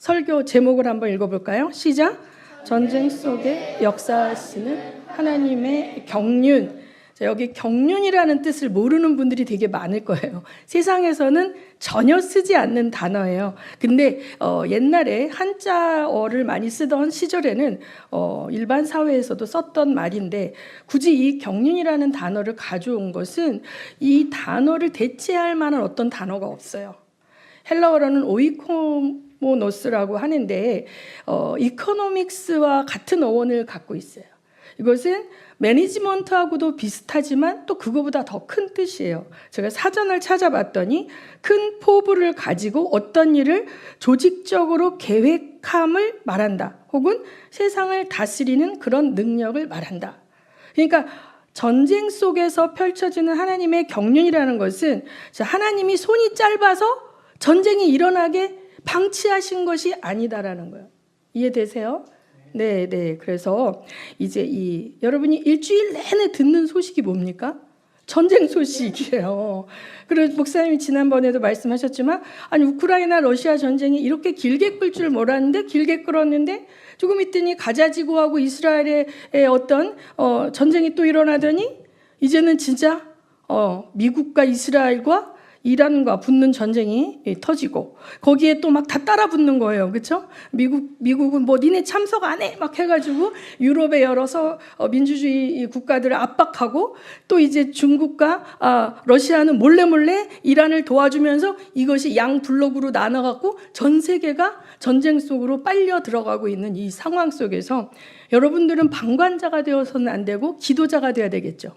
설교 제목을 한번 읽어볼까요? 시작. 전쟁 속에 역사하시는 하나님의 경륜. 자, 여기 경륜이라는 뜻을 모르는 분들이 되게 많을 거예요. 세상에서는 전혀 쓰지 않는 단어예요. 근데 옛날에 한자어를 많이 쓰던 시절에는 일반 사회에서도 썼던 말인데, 굳이 이 경륜이라는 단어를 가져온 것은 이 단어를 대체할 만한 어떤 단어가 없어요. 헬라어로는 오이코모노스라고 하는데 이코노믹스와 같은 어원을 갖고 있어요. 이것은 매니지먼트하고도 비슷하지만 또 그거보다 더 큰 뜻이에요. 제가 사전을 찾아봤더니 큰 포부를 가지고 어떤 일을 조직적으로 계획함을 말한다. 혹은 세상을 다스리는 그런 능력을 말한다. 그러니까 전쟁 속에서 펼쳐지는 하나님의 경륜이라는 것은 하나님이 손이 짧아서 전쟁이 일어나게 방치하신 것이 아니다라는 거예요. 이해되세요? 네. 그래서 이제 여러분이 일주일 내내 듣는 소식이 뭡니까? 전쟁 소식이에요. 그래서 목사님이 지난번에도 말씀하셨지만, 아니 우크라이나 러시아 전쟁이 이렇게 길게 끌 줄 몰랐는데 길게 끌었는데 조금 있더니 가자지구하고 이스라엘의 어떤 전쟁이 또 일어나더니 이제는 진짜 미국과 이스라엘과 이란과 붙는 전쟁이 터지고 거기에 또 막 다 따라 붙는 거예요. 그렇죠? 미국은 뭐 니네 참석 안 해 막 해가지고 유럽의 여러 민주주의 국가들을 압박하고, 또 이제 중국과 러시아는 몰래 이란을 도와주면서 이것이 양 블록으로 나눠갖고 전 세계가 전쟁 속으로 빨려 들어가고 있는 이 상황 속에서 여러분들은 방관자가 되어서는 안 되고 기도자가 되어야 되겠죠.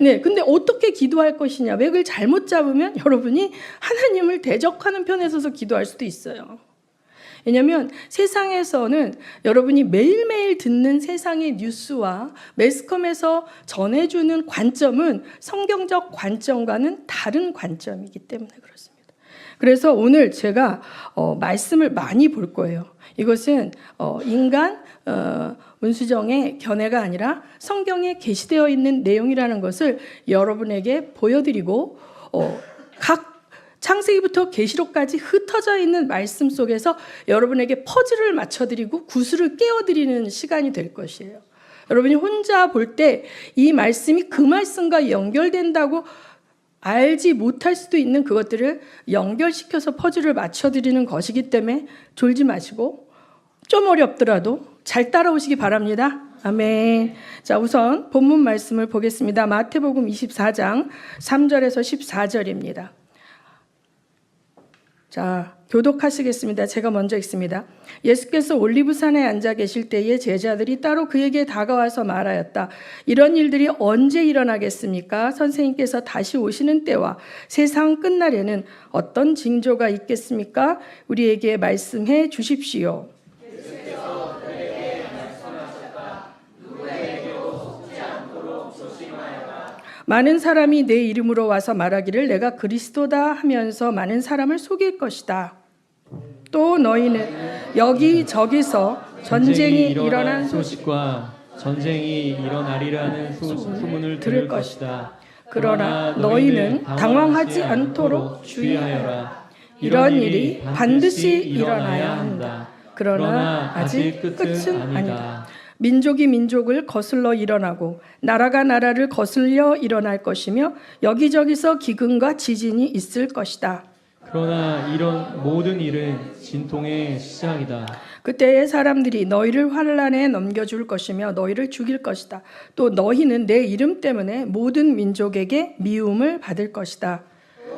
네, 근데 어떻게 기도할 것이냐? 맥을 잘못 잡으면 여러분이 하나님을 대적하는 편에 서서 기도할 수도 있어요. 왜냐하면 세상에서는 여러분이 매일매일 듣는 세상의 뉴스와 매스컴에서 전해주는 관점은 성경적 관점과는 다른 관점이기 때문에 그렇습니다. 그래서 오늘 제가 말씀을 많이 볼 거예요. 이것은 인간 문수정의 견해가 아니라 성경에 게시되어 있는 내용이라는 것을 여러분에게 보여드리고, 각 창세기부터 계시록까지 흩어져 있는 말씀 속에서 여러분에게 퍼즐을 맞춰드리고 구슬을 깨워드리는 시간이 될 것이에요. 여러분이 혼자 볼 때 이 말씀이 그 말씀과 연결된다고 알지 못할 수도 있는 그것들을 연결시켜서 퍼즐을 맞춰드리는 것이기 때문에 졸지 마시고 좀 어렵더라도 잘 따라오시기 바랍니다. 아멘. 자, 우선 본문 말씀을 보겠습니다. 마태복음 24장 3절에서 14절입니다. 자, 교독하시겠습니다. 제가 먼저 읽습니다. 예수께서 올리브산에 앉아 계실 때에 제자들이 따로 그에게 다가와서 말하였다. 이런 일들이 언제 일어나겠습니까? 선생님께서 다시 오시는 때와 세상 끝날에는 어떤 징조가 있겠습니까? 우리에게 말씀해 주십시오. 많은 사람이 내 이름으로 와서 말하기를 내가 그리스도다 하면서 많은 사람을 속일 것이다. 또 너희는 여기저기서 전쟁이 일어난 소식과 전쟁이 일어나리라는 소문을 들을 것이다. 그러나 너희는 당황하지 않도록 주의하여라. 이런 일이 반드시 일어나야 한다. 그러나 아직 끝은 아니다. 민족이 민족을 거슬러 일어나고 나라가 나라를 거슬려 일어날 것이며 여기저기서 기근과 지진이 있을 것이다. 그러나 이런 모든 일은 진통의 시작이다. 그때의 사람들이 너희를 환난에 넘겨줄 것이며 너희를 죽일 것이다. 또 너희는 내 이름 때문에 모든 민족에게 미움을 받을 것이다.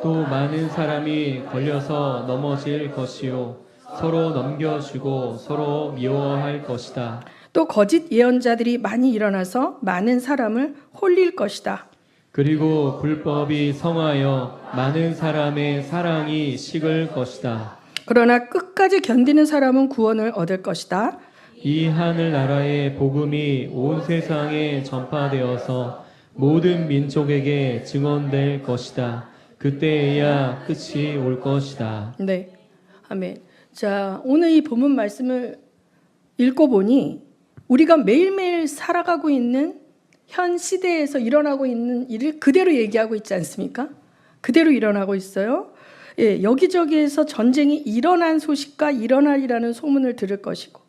또 많은 사람이 걸려서 넘어질 것이요 서로 넘겨주고 서로 미워할 것이다. 또 거짓 예언자들이 많이 일어나서 많은 사람을 홀릴 것이다. 그리고 불법이 성하여 많은 사람의 사랑이 식을 것이다. 그러나 끝까지 견디는 사람은 구원을 얻을 것이다. 이 하늘나라의 복음이 온 세상에 전파되어서 모든 민족에게 증언될 것이다. 그때에야 끝이 올 것이다. 네, 아멘. 자, 오늘 이 본문 말씀을 읽고 보니 우리가 매일매일 살아가고 있는 현 시대에서 일어나고 있는 일을 그대로 얘기하고 있지 않습니까? 그대로 일어나고 있어요. 예, 여기저기에서 전쟁이 일어난 소식과 일어나리라는 소문을 들을 것이고,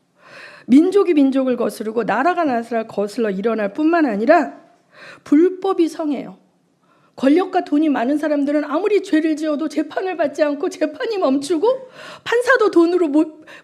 민족이 민족을 거스르고 나라가 나라를 거슬러 일어날 뿐만 아니라 불법이 성해요. 권력과 돈이 많은 사람들은 아무리 죄를 지어도 재판을 받지 않고 재판이 멈추고, 판사도 돈으로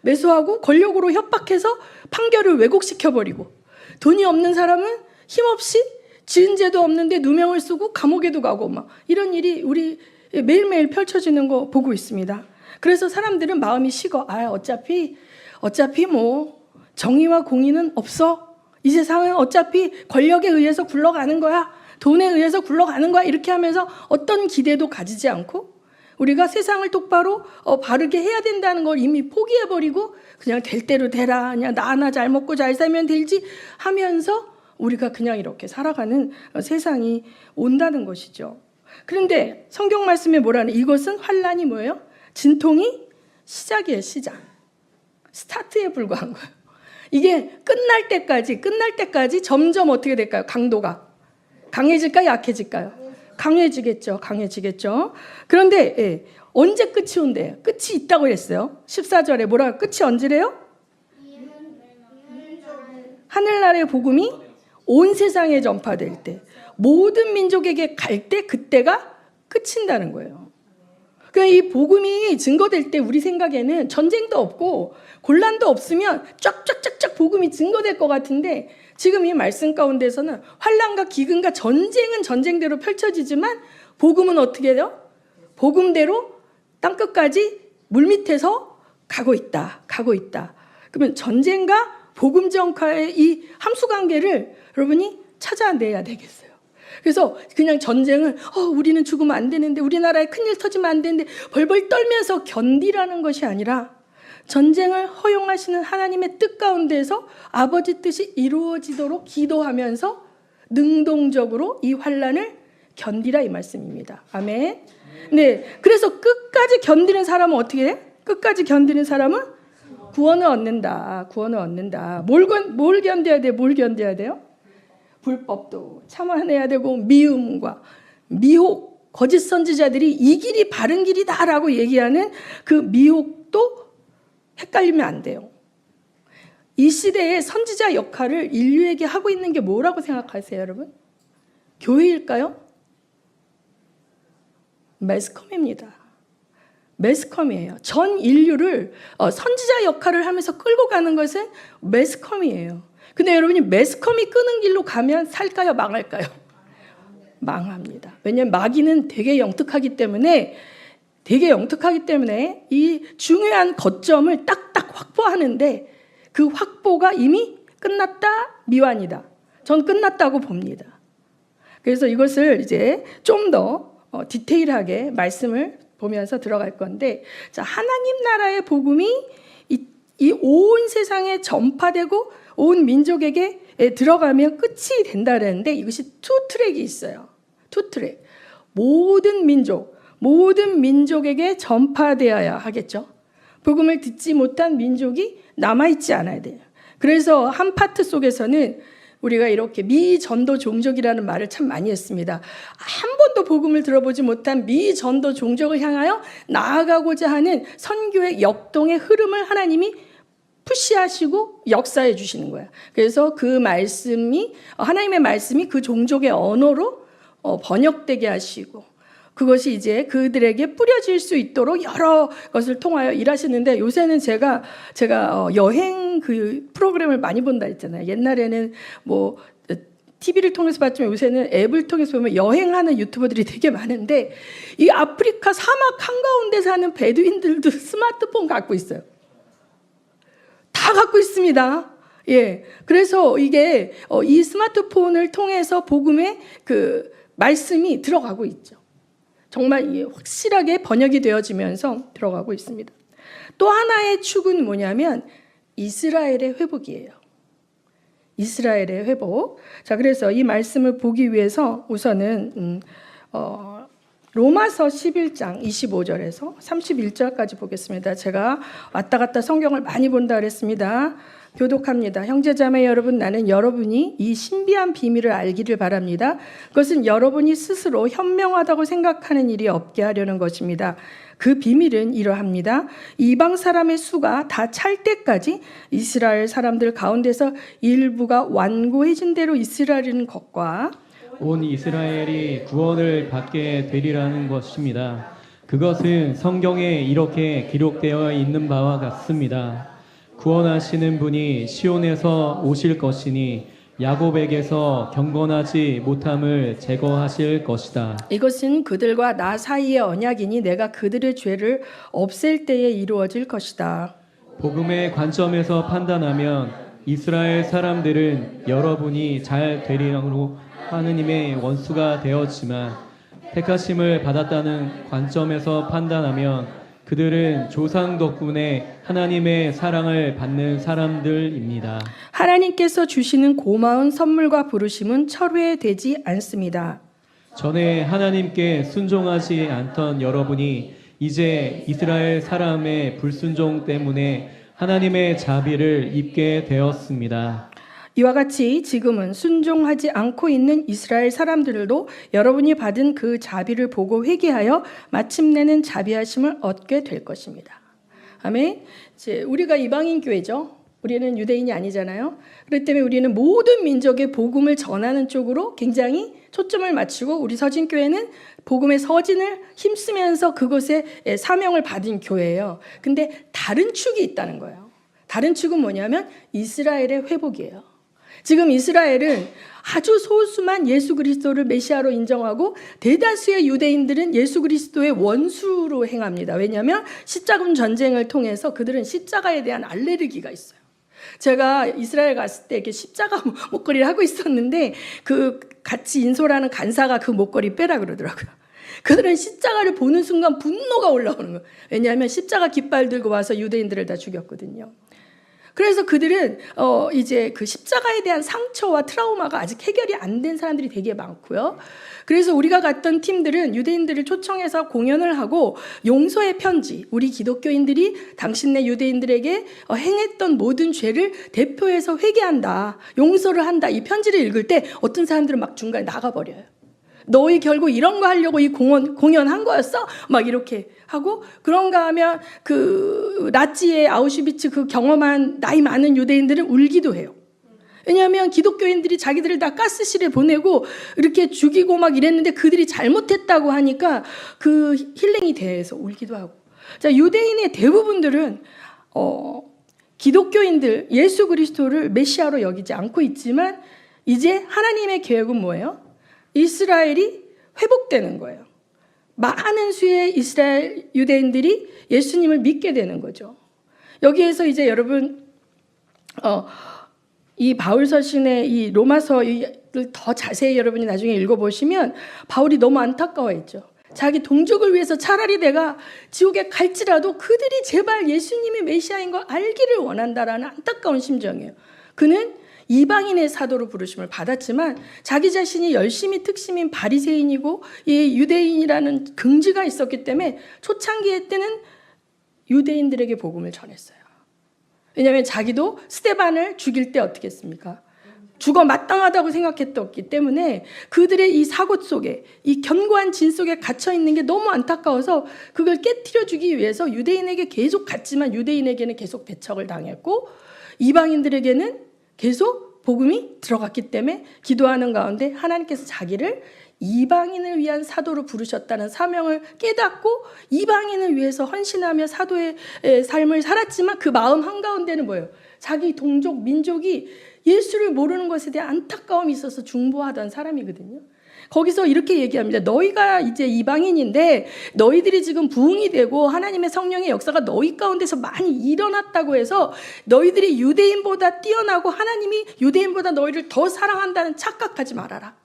매수하고 권력으로 협박해서 판결을 왜곡시켜버리고, 돈이 없는 사람은 힘없이 지은 죄도 없는데 누명을 쓰고 감옥에도 가고 막 이런 일이 우리 매일매일 펼쳐지는 거 보고 있습니다. 그래서 사람들은 마음이 식어. 어차피 뭐 정의와 공의는 없어. 이 세상은 어차피 권력에 의해서 굴러가는 거야. 돈에 의해서 굴러가는 거야. 이렇게 하면서 어떤 기대도 가지지 않고, 우리가 세상을 똑바로 바르게 해야 된다는 걸 이미 포기해버리고 그냥 될 대로 되라, 그냥 나 하나 잘 먹고 잘 살면 되지 하면서 우리가 그냥 이렇게 살아가는 세상이 온다는 것이죠. 그런데 성경 말씀에 뭐라는, 이것은 환란이 뭐예요? 진통이 시작이에요. 시작. 스타트에 불과한 거예요. 이게 끝날 때까지 점점 어떻게 될까요? 강도가 강해질까요? 약해질까요? 강해지겠죠. 그런데 언제 끝이 온대요? 끝이 있다고 했어요. 14절에 뭐라, 끝이 언제래요? 하늘나라의 복음이 온 세상에 전파될 때, 모든 민족에게 갈 때, 그때가 끝인다는 거예요. 그러니까 이 복음이 증거될 때 우리 생각에는 전쟁도 없고 곤란도 없으면 쫙쫙쫙쫙 복음이 증거될 것 같은데, 지금 이 말씀 가운데서는 환난과 기근과 전쟁은 전쟁대로 펼쳐지지만 복음은 어떻게 돼요? 복음대로 땅끝까지 물밑에서 가고 있다. 그러면 전쟁과 복음 전파의 이 함수관계를 여러분이 찾아내야 되겠어요. 그래서 그냥 전쟁을 우리는 죽으면 안 되는데, 우리나라에 큰일 터지면 안 되는데 벌벌 떨면서 견디라는 것이 아니라, 전쟁을 허용하시는 하나님의 뜻 가운데서 아버지 뜻이 이루어지도록 기도하면서 능동적으로 이 환난을 견디라, 이 말씀입니다. 아멘. 네, 그래서 끝까지 견디는 사람은 어떻게 해? 끝까지 견디는 사람은 구원을 얻는다. 뭘 견뎌야 돼? 뭘 견뎌야 돼요? 불법도 참아내야 되고, 미움과 미혹, 거짓 선지자들이 이 길이 바른 길이다라고 얘기하는 그 미혹도 헷갈리면 안 돼요. 이 시대의 선지자 역할을 인류에게 하고 있는 게 뭐라고 생각하세요, 여러분? 교회일까요? 매스컴입니다. 매스컴이에요. 전 인류를 선지자 역할을 하면서 끌고 가는 것은 매스컴이에요. 근데 여러분이 매스컴이 끄는 길로 가면 살까요? 망할까요? 망합니다. 왜냐하면 마귀는 되게 영특하기 때문에 이 중요한 거점을 딱딱 확보하는데, 그 확보가 이미 끝났다, 미완이다. 전 끝났다고 봅니다. 그래서 이것을 이제 좀 더 디테일하게 말씀을 보면서 들어갈 건데, 자, 하나님 나라의 복음이 이 온 세상에 전파되고 온 민족에게 들어가면 끝이 된다는데, 이것이 투 트랙이 있어요. 투 트랙. 모든 민족에게 전파되어야 하겠죠. 복음을 듣지 못한 민족이 남아있지 않아야 돼요. 그래서 한 파트 속에서는 우리가 이렇게 미전도 종족이라는 말을 참 많이 했습니다. 한 번도 복음을 들어보지 못한 미전도 종족을 향하여 나아가고자 하는 선교의 역동의 흐름을 하나님이 푸시하시고 역사해 주시는 거예요. 그래서 그 말씀이, 하나님의 말씀이 그 종족의 언어로 번역되게 하시고, 그것이 이제 그들에게 뿌려질 수 있도록 여러 것을 통하여 일하시는데, 요새는 제가 여행 그 프로그램을 많이 본다 했잖아요. 옛날에는 뭐 TV를 통해서 봤지만 요새는 앱을 통해서 보면 여행하는 유튜버들이 되게 많은데, 이 아프리카 사막 한가운데 사는 베두인들도 스마트폰 갖고 있어요. 다 갖고 있습니다. 예. 그래서 이게 이 스마트폰을 통해서 복음의 그 말씀이 들어가고 있죠. 정말 확실하게 번역이 되어지면서 들어가고 있습니다. 또 하나의 축은 뭐냐면 이스라엘의 회복이에요. 이스라엘의 회복. 자, 그래서 이 말씀을 보기 위해서 우선은 로마서 11장 25절에서 31절까지 보겠습니다. 제가 왔다 갔다 성경을 많이 본다 그랬습니다. 교독합니다. 형제자매 여러분, 나는 여러분이 이 신비한 비밀을 알기를 바랍니다. 그것은 여러분이 스스로 현명하다고 생각하는 일이 없게 하려는 것입니다. 그 비밀은 이러합니다. 이방 사람의 수가 다 찰 때까지 이스라엘 사람들 가운데서 일부가 완고해진 대로 있으라는 것과 온 이스라엘이 구원을 받게 되리라는 것입니다. 그것은 성경에 이렇게 기록되어 있는 바와 같습니다. 구원하시는 분이 시온에서 오실 것이니 야곱에게서 경건하지 못함을 제거하실 것이다. 이것은 그들과 나 사이의 언약이니 내가 그들의 죄를 없앨 때에 이루어질 것이다. 복음의 관점에서 판단하면 이스라엘 사람들은 여러분이 잘 되리라고 하느님의 원수가 되었지만 택하심을 받았다는 관점에서 판단하면 그들은 조상 덕분에 하나님의 사랑을 받는 사람들입니다. 하나님께서 주시는 고마운 선물과 부르심은 철회되지 않습니다. 전에 하나님께 순종하지 않던 여러분이 이제 이스라엘 사람의 불순종 때문에 하나님의 자비를 입게 되었습니다. 이와 같이 지금은 순종하지 않고 있는 이스라엘 사람들도 여러분이 받은 그 자비를 보고 회개하여 마침내는 자비하심을 얻게 될 것입니다. 아멘. 이제 우리가 이방인 교회죠. 우리는 유대인이 아니잖아요. 그렇기 때문에 우리는 모든 민족의 복음을 전하는 쪽으로 굉장히 초점을 맞추고 우리 서진교회는 복음의 서진을 힘쓰면서 그것에 사명을 받은 교회예요. 근데 다른 축이 있다는 거예요. 다른 축은 뭐냐면 이스라엘의 회복이에요. 지금 이스라엘은 아주 소수만 예수 그리스도를 메시아로 인정하고 대다수의 유대인들은 예수 그리스도의 원수로 행합니다. 왜냐하면 십자군 전쟁을 통해서 그들은 십자가에 대한 알레르기가 있어요. 제가 이스라엘 갔을 때 이렇게 십자가 목걸이를 하고 있었는데 그 같이 인솔하는 간사가 그 목걸이 빼라 그러더라고요. 그들은 십자가를 보는 순간 분노가 올라오는 거예요. 왜냐하면 십자가 깃발 들고 와서 유대인들을 다 죽였거든요. 그래서 그들은 이제 그 십자가에 대한 상처와 트라우마가 아직 해결이 안 된 사람들이 되게 많고요. 그래서 우리가 갔던 팀들은 유대인들을 초청해서 공연을 하고 용서의 편지, 우리 기독교인들이 당신네 유대인들에게 행했던 모든 죄를 대표해서 회개한다, 용서를 한다, 이 편지를 읽을 때 어떤 사람들은 막 중간에 나가버려요. 너희 결국 이런 거 하려고 이 공연한 거였어? 막 이렇게 하고, 그런가 하면 그 나치의 아우슈비츠 그 경험한 나이 많은 유대인들은 울기도 해요. 왜냐하면 기독교인들이 자기들을 다 가스실에 보내고 이렇게 죽이고 막 이랬는데 그들이 잘못했다고 하니까 그 힐링이 돼서 울기도 하고. 자, 유대인의 대부분들은 기독교인들 예수 그리스도를 메시아로 여기지 않고 있지만 이제 하나님의 계획은 뭐예요? 이스라엘이 회복되는 거예요. 많은 수의 이스라엘 유대인들이 예수님을 믿게 되는 거죠. 여기에서 이제 여러분 이 바울 서신의 이 로마서를 더 자세히 여러분이 나중에 읽어보시면 바울이 너무 안타까워했죠. 자기 동족을 위해서 차라리 내가 지옥에 갈지라도 그들이 제발 예수님이 메시아인 걸 알기를 원한다라는 안타까운 심정이에요. 그는 이방인의 사도로 부르심을 받았지만 자기 자신이 열심히 특심인 바리새인이고 이 유대인이라는 긍지가 있었기 때문에 초창기에 때는 유대인들에게 복음을 전했어요. 왜냐하면 자기도 스데반을 죽일 때 어떻게 했습니까? 죽어 마땅하다고 생각했기 때문에 그들의 이 사고 속에 이 견고한 진 속에 갇혀 있는 게 너무 안타까워서 그걸 깨트려 주기 위해서 유대인에게 계속 갔지만 유대인에게는 계속 배척을 당했고 이방인들에게는 계속 복음이 들어갔기 때문에 기도하는 가운데 하나님께서 자기를 이방인을 위한 사도로 부르셨다는 사명을 깨닫고 이방인을 위해서 헌신하며 사도의 삶을 살았지만 그 마음 한가운데는 뭐예요? 자기 동족, 민족이 예수를 모르는 것에 대한 안타까움이 있어서 중보하던 사람이거든요. 거기서 이렇게 얘기합니다. 너희가 이제 이방인인데 너희들이 지금 부흥이 되고 하나님의 성령의 역사가 너희 가운데서 많이 일어났다고 해서 너희들이 유대인보다 뛰어나고 하나님이 유대인보다 너희를 더 사랑한다는 착각하지 말아라.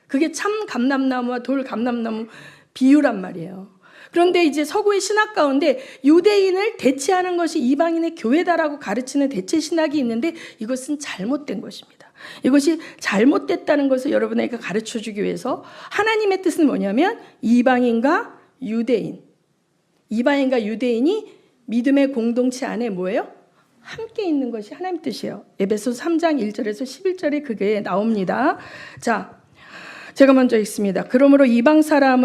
그게 참 감람나무와 돌 감람나무 비유란 말이에요. 그런데 이제 서구의 신학 가운데 유대인을 대체하는 것이 이방인의 교회다라고 가르치는 대체 신학이 있는데 이것은 잘못된 것입니다. 이것이 잘못됐다는 것을 여러분에게 가르쳐주기 위해서 하나님의 뜻은 뭐냐면 이방인과 유대인, 이방인과 유대인이 믿음의 공동체 안에 뭐예요? 함께 있는 것이 하나님 뜻이에요. 에베소서 3장 1절에서 11절에 그게 나옵니다. 자, 제가 먼저 읽습니다. 그러므로 이방 사람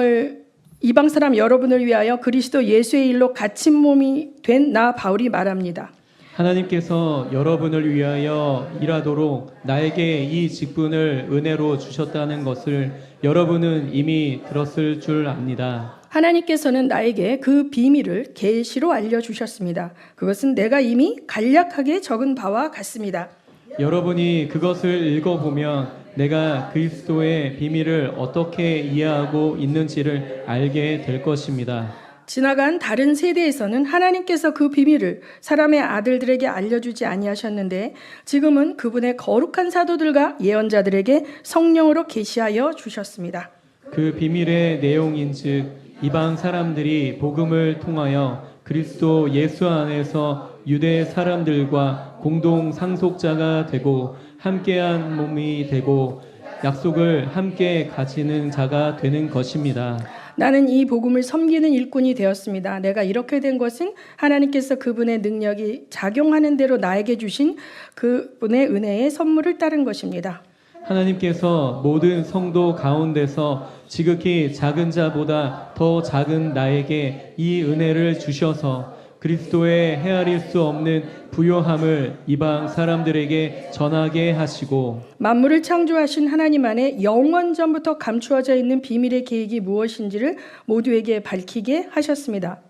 여러분을 위하여 그리스도 예수의 일로 갇힌 몸이 된 나 바울이 말합니다. 하나님께서 여러분을 위하여 일하도록 나에게 이 직분을 은혜로 주셨다는 것을 여러분은 이미 들었을 줄 압니다. 하나님께서는 나에게 그 비밀을 계시로 알려주셨습니다. 그것은 내가 이미 간략하게 적은 바와 같습니다. 여러분이 그것을 읽어보면 내가 그리스도의 비밀을 어떻게 이해하고 있는지를 알게 될 것입니다. 지나간 다른 세대에서는 하나님께서 그 비밀을 사람의 아들들에게 알려주지 아니하셨는데 지금은 그분의 거룩한 사도들과 예언자들에게 성령으로 계시하여 주셨습니다. 그 비밀의 내용인즉 이방 사람들이 복음을 통하여 그리스도 예수 안에서 유대 사람들과 공동 상속자가 되고 함께한 몸이 되고 약속을 함께 가지는 자가 되는 것입니다. 나는 이 복음을 섬기는 일꾼이 되었습니다. 내가 이렇게 된 것은 하나님께서 그분의 능력이 작용하는 대로 나에게 주신 그분의 은혜의 선물을 따른 것입니다. 하나님께서 모든 성도 가운데서 지극히 작은 자보다 더 작은 나에게 이 은혜를 주셔서 그리스도의 헤아릴 수 없는 부요함을 이방 사람들에게 전하게 하시고 만물을 창조하신 하나님 안에 영원 전부터 감추어져 있는 비밀의 계획이 무엇인지를 모두에게 밝히게 하셨습니다.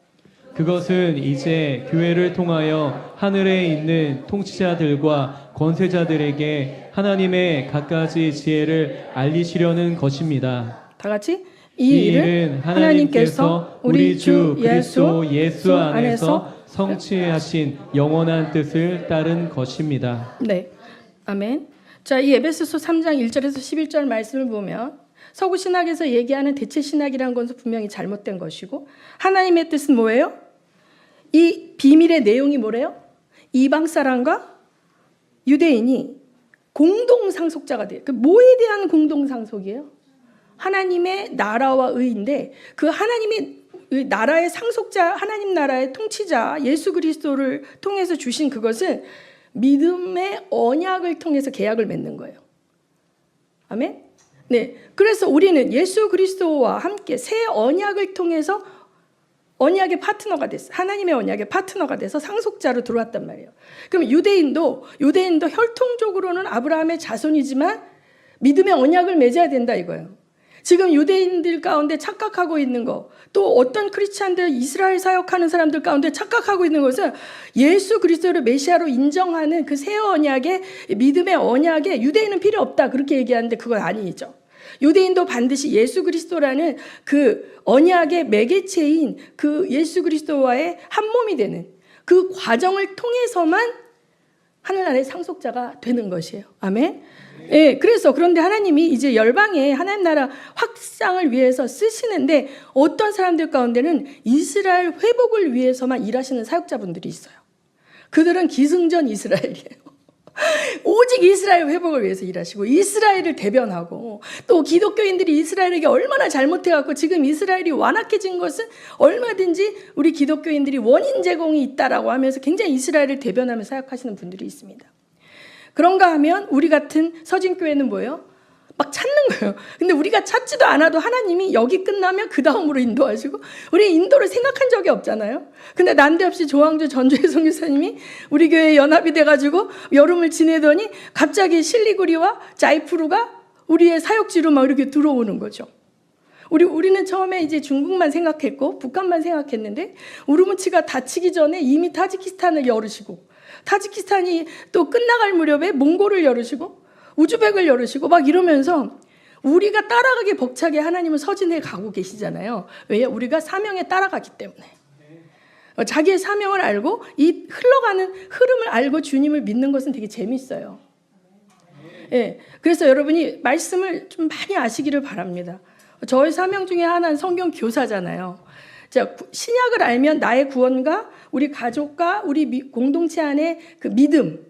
그것은 이제 교회를 통하여 하늘에 있는 통치자들과 권세자들에게 하나님의 갖가지 지혜를 알리시려는 것입니다. 다 같이 이 일은 하나님께서 우리 주 예수 안에서 성취하신 영원한 뜻을 따른 것입니다. 네, 아멘. 자, 이 에베소서 3장 1절에서 11절 말씀을 보면 서구 신학에서 얘기하는 대체 신학이라는 것은 분명히 잘못된 것이고 하나님의 뜻은 뭐예요? 이 비밀의 내용이 뭐래요? 이방 사람과 유대인이 공동 상속자가 돼요. 그 뭐에 대한 공동 상속이에요? 하나님의 나라와 의인데 그 하나님의 나라의 상속자, 하나님 나라의 통치자 예수 그리스도를 통해서 주신 그것을 믿음의 언약을 통해서 계약을 맺는 거예요. 아멘? 네. 그래서 우리는 예수 그리스도와 함께 새 언약을 통해서 언약의 파트너가 됐어요. 하나님의 언약의 파트너가 돼서 상속자로 들어왔단 말이에요. 그럼 유대인도 혈통적으로는 아브라함의 자손이지만 믿음의 언약을 맺어야 된다 이거예요. 지금 유대인들 가운데 착각하고 있는 거, 또 어떤 크리스찬들 이스라엘 사역하는 사람들 가운데 착각하고 있는 것은 예수 그리스도를 메시아로 인정하는 그 새 언약의 믿음의 언약에 유대인은 필요 없다 그렇게 얘기하는데 그건 아니죠. 유대인도 반드시 예수 그리스도라는 그 언약의 매개체인 그 예수 그리스도와의 한 몸이 되는 그 과정을 통해서만 하늘나라의 상속자가 되는 것이에요. 아멘. 예, 그래서 그런데 하나님이 이제 열방에 하나님 나라 확장을 위해서 쓰시는데 어떤 사람들 가운데는 이스라엘 회복을 위해서만 일하시는 사역자분들이 있어요. 그들은 기승전 이스라엘이에요. 오직 이스라엘 회복을 위해서 일하시고 이스라엘을 대변하고 또 기독교인들이 이스라엘에게 얼마나 잘못해갖고 지금 이스라엘이 완악해진 것은 얼마든지 우리 기독교인들이 원인 제공이 있다라고 하면서 굉장히 이스라엘을 대변하면서 사역하시는 분들이 있습니다. 그런가 하면 우리 같은 서진교회는 뭐예요? 막 찾는 거예요. 근데 우리가 찾지도 않아도 하나님이 여기 끝나면 그 다음으로 인도하시고 우리 인도를 생각한 적이 없잖아요. 근데 난데없이 조항조 전주의 선교사님이 우리 교회에 연합이 돼가지고 여름을 지내더니 갑자기 실리구리와 자이프루가 우리의 사역지로 막 이렇게 들어오는 거죠. 우리는 처음에 이제 중국만 생각했고 북한만 생각했는데 우르무치가 닫히기 전에 이미 타지키스탄을 열으시고 타지키스탄이 또 끝나갈 무렵에 몽골을 열으시고 우즈벡을 열으시고 막 이러면서 우리가 따라가기 벅차게 하나님은 서진해 가고 계시잖아요. 왜? 우리가 사명에 따라가기 때문에. 자기의 사명을 알고 이 흘러가는 흐름을 알고 주님을 믿는 것은 되게 재밌어요. 예, 그래서 여러분이 말씀을 좀 많이 아시기를 바랍니다. 저의 사명 중에 하나는 성경 교사잖아요. 자, 신약을 알면 나의 구원과 우리 가족과 우리 공동체 안의 그 믿음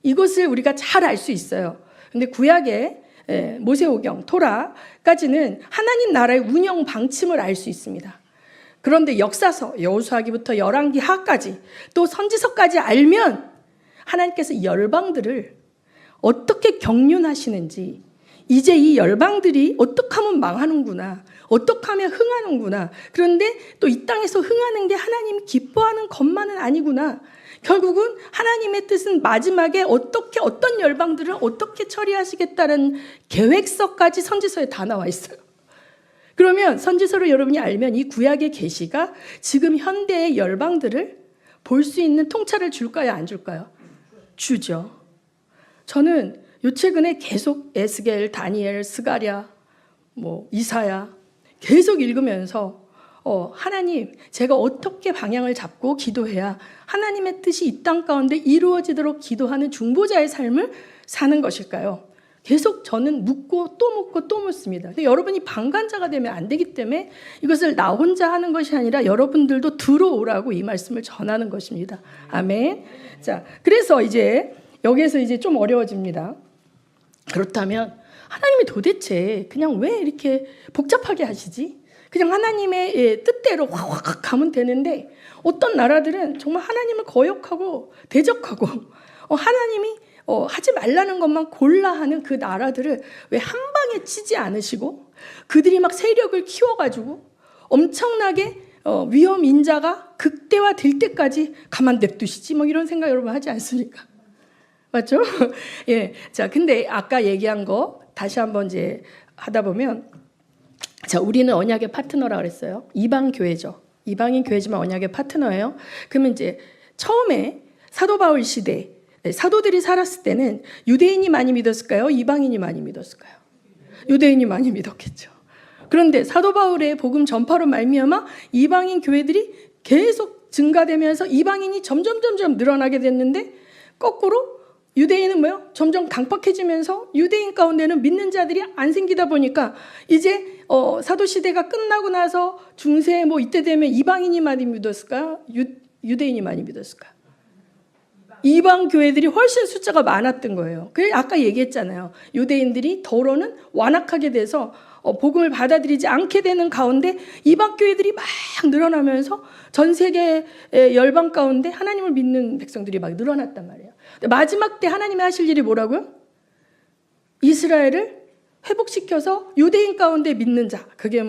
이것을 우리가 잘 알 수 있어요. 근데 구약의 모세오경, 토라까지는 하나님 나라의 운영 방침을 알 수 있습니다. 그런데 역사서, 여호수아기부터 열왕기 하까지 또 선지서까지 알면 하나님께서 열방들을 어떻게 경륜하시는지, 이제 이 열방들이 어떻게 하면 망하는구나, 어떻게 하면 흥하는구나, 그런데 또 이 땅에서 흥하는 게 하나님이 기뻐하는 것만은 아니구나, 결국은 하나님의 뜻은 마지막에 어떻게 어떤 열방들을 어떻게 처리하시겠다는 계획서까지 선지서에 다 나와 있어요. 그러면 선지서를 여러분이 알면 이 구약의 계시가 지금 현대의 열방들을 볼 수 있는 통찰을 줄까요, 안 줄까요? 주죠. 저는 요 최근에 계속 에스겔, 다니엘, 스가랴, 이사야 계속 읽으면서 하나님, 제가 어떻게 방향을 잡고 기도해야 하나님의 뜻이 이 땅 가운데 이루어지도록 기도하는 중보자의 삶을 사는 것일까요? 계속 저는 묻고 또 묻습니다. 근데 여러분이 방관자가 되면 안 되기 때문에 이것을 나 혼자 하는 것이 아니라 여러분들도 들어오라고 이 말씀을 전하는 것입니다. 아멘. 자, 그래서 이제 여기에서 이제 좀 어려워집니다. 그렇다면 하나님이 도대체 그냥 왜 이렇게 복잡하게 하시지? 그냥 하나님의 뜻대로 확 가면 되는데 어떤 나라들은 정말 하나님을 거역하고 대적하고 하나님이 하지 말라는 것만 골라 하는 그 나라들을 왜 한 방에 치지 않으시고 그들이 막 세력을 키워가지고 엄청나게 위험 인자가 극대화될 때까지 가만 냅두시지? 이런 생각 여러분 하지 않습니까? 맞죠? 예. 자, 근데 아까 얘기한 거 다시 한번 이제 하다 보면, 자, 우리는 언약의 파트너라 그랬어요. 이방 교회죠. 이방인 교회지만 언약의 파트너예요. 그러면 이제 처음에 사도 바울 시대 사도들이 살았을 때는 유대인이 많이 믿었을까요? 이방인이 많이 믿었을까요? 유대인이 많이 믿었겠죠. 그런데 사도 바울의 복음 전파로 말미암아 이방인 교회들이 계속 증가되면서 이방인이 점점 늘어나게 됐는데 거꾸로 유대인은 점점 강팍해지면서 유대인 가운데는 믿는 자들이 안 생기다 보니까 이제 사도 시대가 끝나고 나서 중세 이때 되면 이방인이 많이 믿었을까요? 유대인이 많이 믿었을까요? 이방 교회들이 훨씬 숫자가 많았던 거예요. 그래서 아까 얘기했잖아요. 유대인들이 더러는 완악하게 돼서 복음을 받아들이지 않게 되는 가운데 이방 교회들이 막 늘어나면서 전 세계 열방 가운데 하나님을 믿는 백성들이 막 늘어났단 말이에요. 마지막 때 하나님이 하실 일이 뭐라고요? 이스라엘을 회복시켜서 유대인 가운데 믿는 자, 그게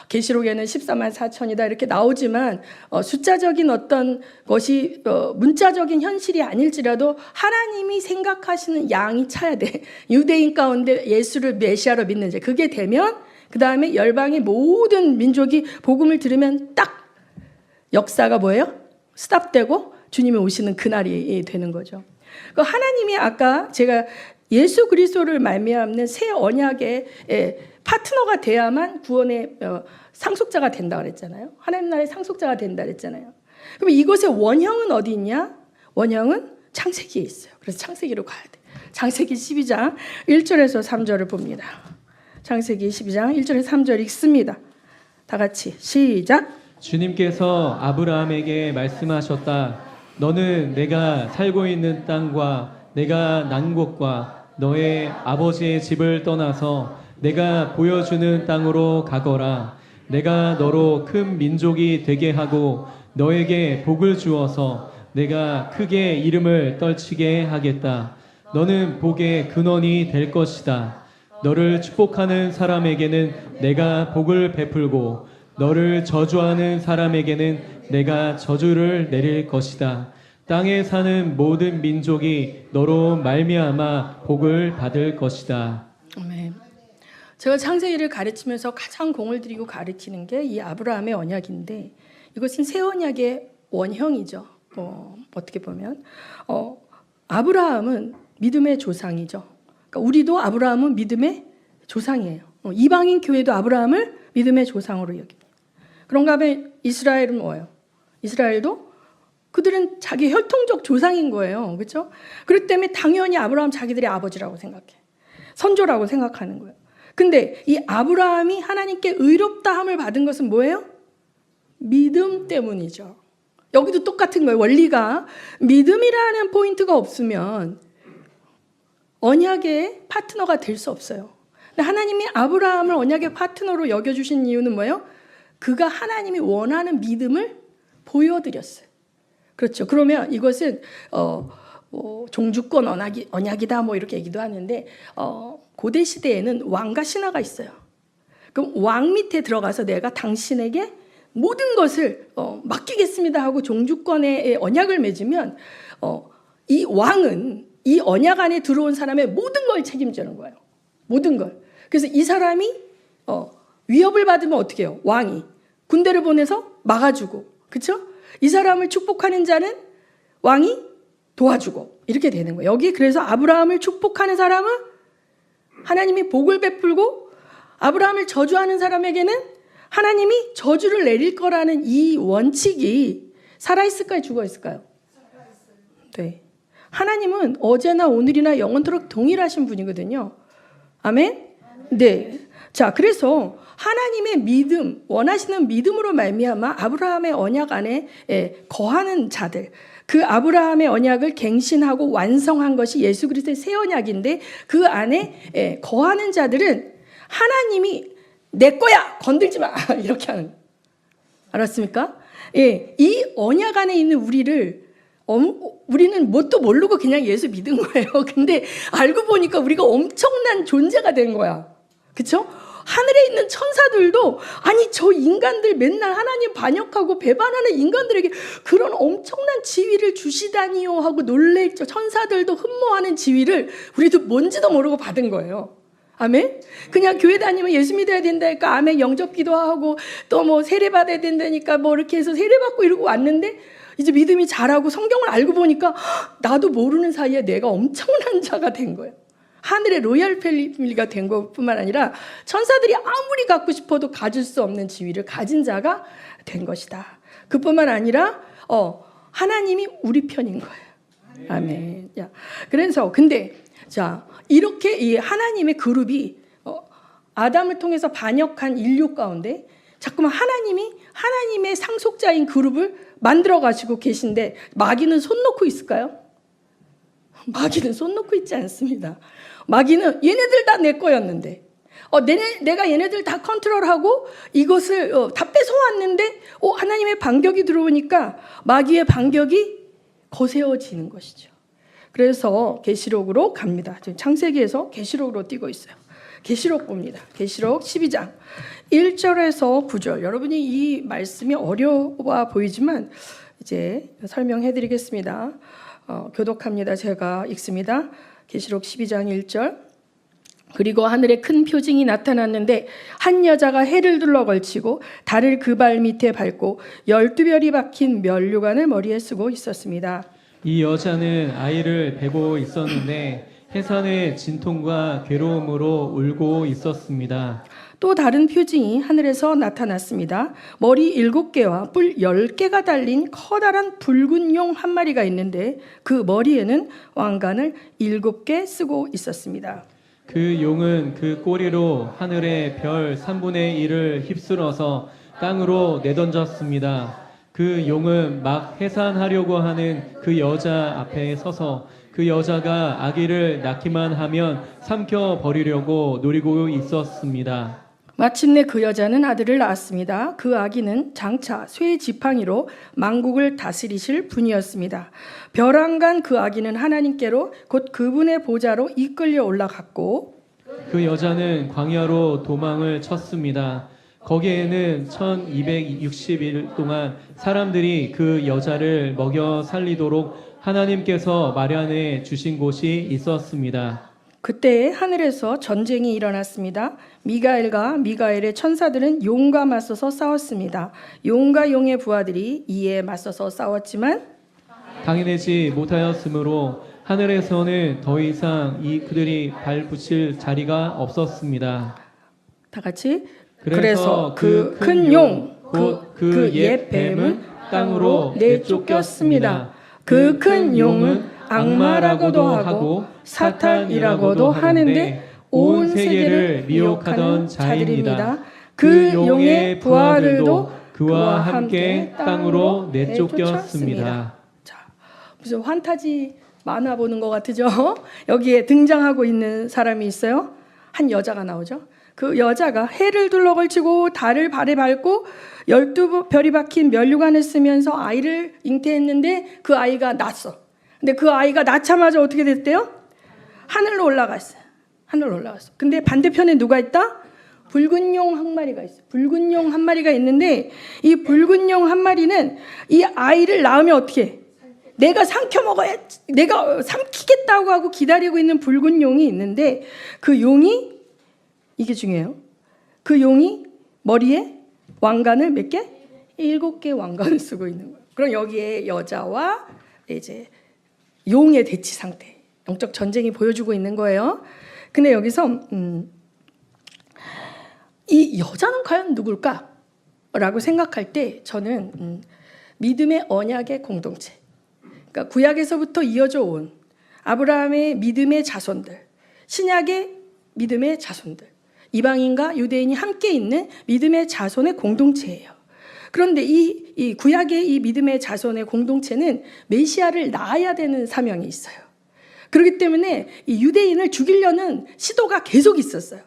계시록에는 14만 4천이다 이렇게 나오지만 숫자적인 어떤 것이 문자적인 현실이 아닐지라도 하나님이 생각하시는 양이 차야 돼. 유대인 가운데 예수를 메시아로 믿는 자, 그게 되면 그 다음에 열방의 모든 민족이 복음을 들으면 딱 역사가 뭐예요? 스탑되고 주님이 오시는 그날이 되는 거죠. 하나님이 아까 제가 예수 그리스도를 말미암는 새 언약의 파트너가 돼야만 구원의 상속자가 된다 그랬잖아요. 하나님 나라의 상속자가 된다 그랬잖아요. 그럼 이곳의 원형은 어디 있냐? 원형은 창세기에 있어요. 그래서 창세기로 가야 돼. 창세기 12장 1절에서 3절을 봅니다. 창세기 12장 1절에서 3절 읽습니다. 다 같이 시작. 주님께서 아브라함에게 말씀하셨다. 너는 내가 살고 있는 땅과 내가 난 곳과 너의 아버지의 집을 떠나서 내가 보여주는 땅으로 가거라. 내가 너로 큰 민족이 되게 하고 너에게 복을 주어서 내가 크게 이름을 떨치게 하겠다. 너는 복의 근원이 될 것이다. 너를 축복하는 사람에게는 내가 복을 베풀고 너를 저주하는 사람에게는 내가 저주를 내릴 것이다. 땅에 사는 모든 민족이 너로 말미암아 복을 받을 것이다. 아멘. 제가 창세기를 가르치면서 가장 공을 들이고 가르치는 게 이 아브라함의 언약인데 이것은 새 언약의 원형이죠. 어떻게 보면 아브라함은 믿음의 조상이죠. 그러니까 우리도 아브라함은 믿음의 조상이에요. 이방인 교회도 아브라함을 믿음의 조상으로 여깁니다. 그런가 하면 이스라엘은 뭐예요? 이스라엘도 그들은 자기 혈통적 조상인 거예요. 그렇죠? 그렇기 때문에 당연히 아브라함 자기들의 아버지라고 생각해. 선조라고 생각하는 거예요. 근데 이 아브라함이 하나님께 의롭다함을 받은 것은 뭐예요? 믿음 때문이죠. 여기도 똑같은 거예요. 원리가 믿음이라는 포인트가 없으면 언약의 파트너가 될 수 없어요. 근데 하나님이 아브라함을 언약의 파트너로 여겨주신 이유는 뭐예요? 그가 하나님이 원하는 믿음을 보여드렸어요. 그렇죠. 그러면 이것은 종주권 언약이다 뭐 이렇게 얘기도 하는데 고대 시대에는 왕과 신하가 있어요. 그럼 왕 밑에 들어가서 내가 당신에게 모든 것을 맡기겠습니다 하고 종주권의 언약을 맺으면 이 왕은 이 언약 안에 들어온 사람의 모든 걸 책임지는 거예요. 모든 걸. 그래서 이 사람이 위협을 받으면 어떻게 해요? 왕이 군대를 보내서 막아주고, 그렇죠? 이 사람을 축복하는 자는 왕이 도와주고 이렇게 되는 거예요. 여기 그래서 아브라함을 축복하는 사람은 하나님이 복을 베풀고, 아브라함을 저주하는 사람에게는 하나님이 저주를 내릴 거라는 이 원칙이 살아있을까요? 죽어있을까요? 네. 하나님은 어제나 오늘이나 영원토록 동일하신 분이거든요. 아멘? 네. 자, 그래서 하나님의 믿음, 원하시는 믿음으로 말미암아 아브라함의 언약 안에 거하는 자들, 그 아브라함의 언약을 갱신하고 완성한 것이 예수 그리스도의 새 언약인데, 그 안에 거하는 자들은 하나님이 내 거야 건들지 마 이렇게 하는 거예요. 알았습니까? 예, 이 언약 안에 있는 우리는 뭣도 모르고 그냥 예수 믿은 거예요. 근데 알고 보니까 우리가 엄청난 존재가 된 거야. 그렇죠? 하늘에 있는 천사들도 아니 저 인간들 맨날 하나님 반역하고 배반하는 인간들에게 그런 엄청난 지위를 주시다니요 하고 놀랬죠. 천사들도 흠모하는 지위를 우리도 뭔지도 모르고 받은 거예요. 아멘? 그냥 교회 다니면 예수 믿어야 된다니까 아멘 영접 기도하고 또 뭐 세례 받아야 된다니까 뭐 이렇게 해서 세례 받고 이러고 왔는데, 이제 믿음이 자라고 성경을 알고 보니까 나도 모르는 사이에 내가 엄청난 자가 된 거예요. 하늘의 로얄 패밀리가 된 것뿐만 아니라 천사들이 아무리 갖고 싶어도 가질 수 없는 지위를 가진 자가 된 것이다. 그뿐만 아니라 하나님이 우리 편인 거예요. 아멘. 야, 그래서 근데 자, 이렇게 이 하나님의 그룹이 아담을 통해서 반역한 인류 가운데 자꾸만 하나님의 상속자인 그룹을 만들어 가지고 계신데, 마귀는 손 놓고 있을까요? 마귀는 손 놓고 있지 않습니다. 마귀는 얘네들 다 내 거였는데, 내가 얘네들 다 컨트롤하고 이것을 다 뺏어왔는데, 하나님의 반격이 들어오니까 마귀의 반격이 거세어지는 것이죠. 그래서 계시록으로 갑니다. 지금 창세기에서 계시록으로 뛰고 있어요. 계시록 봅니다. 계시록 12장 1절에서 9절. 여러분이 이 말씀이 어려워 보이지만 이제 설명해 드리겠습니다. 교독합니다. 제가 읽습니다. 계시록 12장 1절. 그리고 하늘에 큰 표징이 나타났는데 한 여자가 해를 둘러 걸치고 달을 그 발 밑에 밟고 12별이 박힌 면류관을 머리에 쓰고 있었습니다. 이 여자는 아이를 베고 있었는데 해산의 진통과 괴로움으로 울고 있었습니다. 또 다른 표징이 하늘에서 나타났습니다. 머리 7개와 뿔 10개가 달린 커다란 붉은 용 한 마리가 있는데 그 머리에는 왕관을 7개 쓰고 있었습니다. 그 용은 그 꼬리로 하늘의 별 3분의 1을 휩쓸어서 땅으로 내던졌습니다. 그 용은 막 해산하려고 하는 그 여자 앞에 서서 그 여자가 아기를 낳기만 하면 삼켜 버리려고 노리고 있었습니다. 마침내 그 여자는 아들을 낳았습니다. 그 아기는 장차 쇠 지팡이로 만국을 다스리실 분이었습니다. 벼랑간 그 아기는 하나님께로 곧 그분의 보좌로 이끌려 올라갔고, 그 여자는 광야로 도망을 쳤습니다. 거기에는 1260일 동안 사람들이 그 여자를 먹여 살리도록 하나님께서 마련해 주신 곳이 있었습니다. 그때 하늘에서 전쟁이 일어났습니다. 미가엘과 미가엘의 천사들은 용과 맞서서 싸웠습니다. 용과 용의 부하들이 이에 맞서서 싸웠지만 당해내지 못하였으므로 하늘에서는 더 이상 그들이 발붙일 자리가 없었습니다. 다 같이 그래서 그 큰 용, 곧 그 옛 뱀은 땅으로 내쫓겼습니다. 그 큰 용은 악마라고도 하고 사탄이라고도 하는데 온 세계를 미혹하는 자들입니다. 그 용의 부하들도 그와 함께 땅으로 내쫓겼습니다. 자, 무슨 환타지 만화 보는 것 같으죠? 여기에 등장하고 있는 사람이 있어요. 한 여자가 나오죠. 그 여자가 해를 둘러걸치고 달을 발에 밟고 12별이 박힌 면류관을 쓰면서 아이를 잉태했는데 그 아이가 낳았어. 근데 그 아이가 낳자마자 어떻게 됐대요? 하늘로 올라갔어요. 하늘로 올라갔어. 근데 반대편에 누가 있다? 붉은 용 한 마리가 있어. 붉은 용 한 마리가 있는데 이 붉은 용 한 마리는 이 아이를 낳으면 어떻게 해? 내가 삼켜 먹어야, 내가 삼키겠다고 하고 기다리고 있는 붉은 용이 있는데 그 용이, 이게 중요해요. 그 용이 머리에 왕관을 몇 개? 7개 왕관을 쓰고 있는 거예요. 그럼 여기에 여자와 이제 용의 대치 상태, 영적 전쟁이 보여주고 있는 거예요. 근데 여기서 이 여자는 과연 누굴까? 라고 생각할 때 저는 믿음의 언약의 공동체, 그러니까 구약에서부터 이어져 온 아브라함의 믿음의 자손들, 신약의 믿음의 자손들, 이방인과 유대인이 함께 있는 믿음의 자손의 공동체예요. 그런데 이 구약의 이 믿음의 자손의 공동체는 메시아를 낳아야 되는 사명이 있어요. 그렇기 때문에 이 유대인을 죽이려는 시도가 계속 있었어요.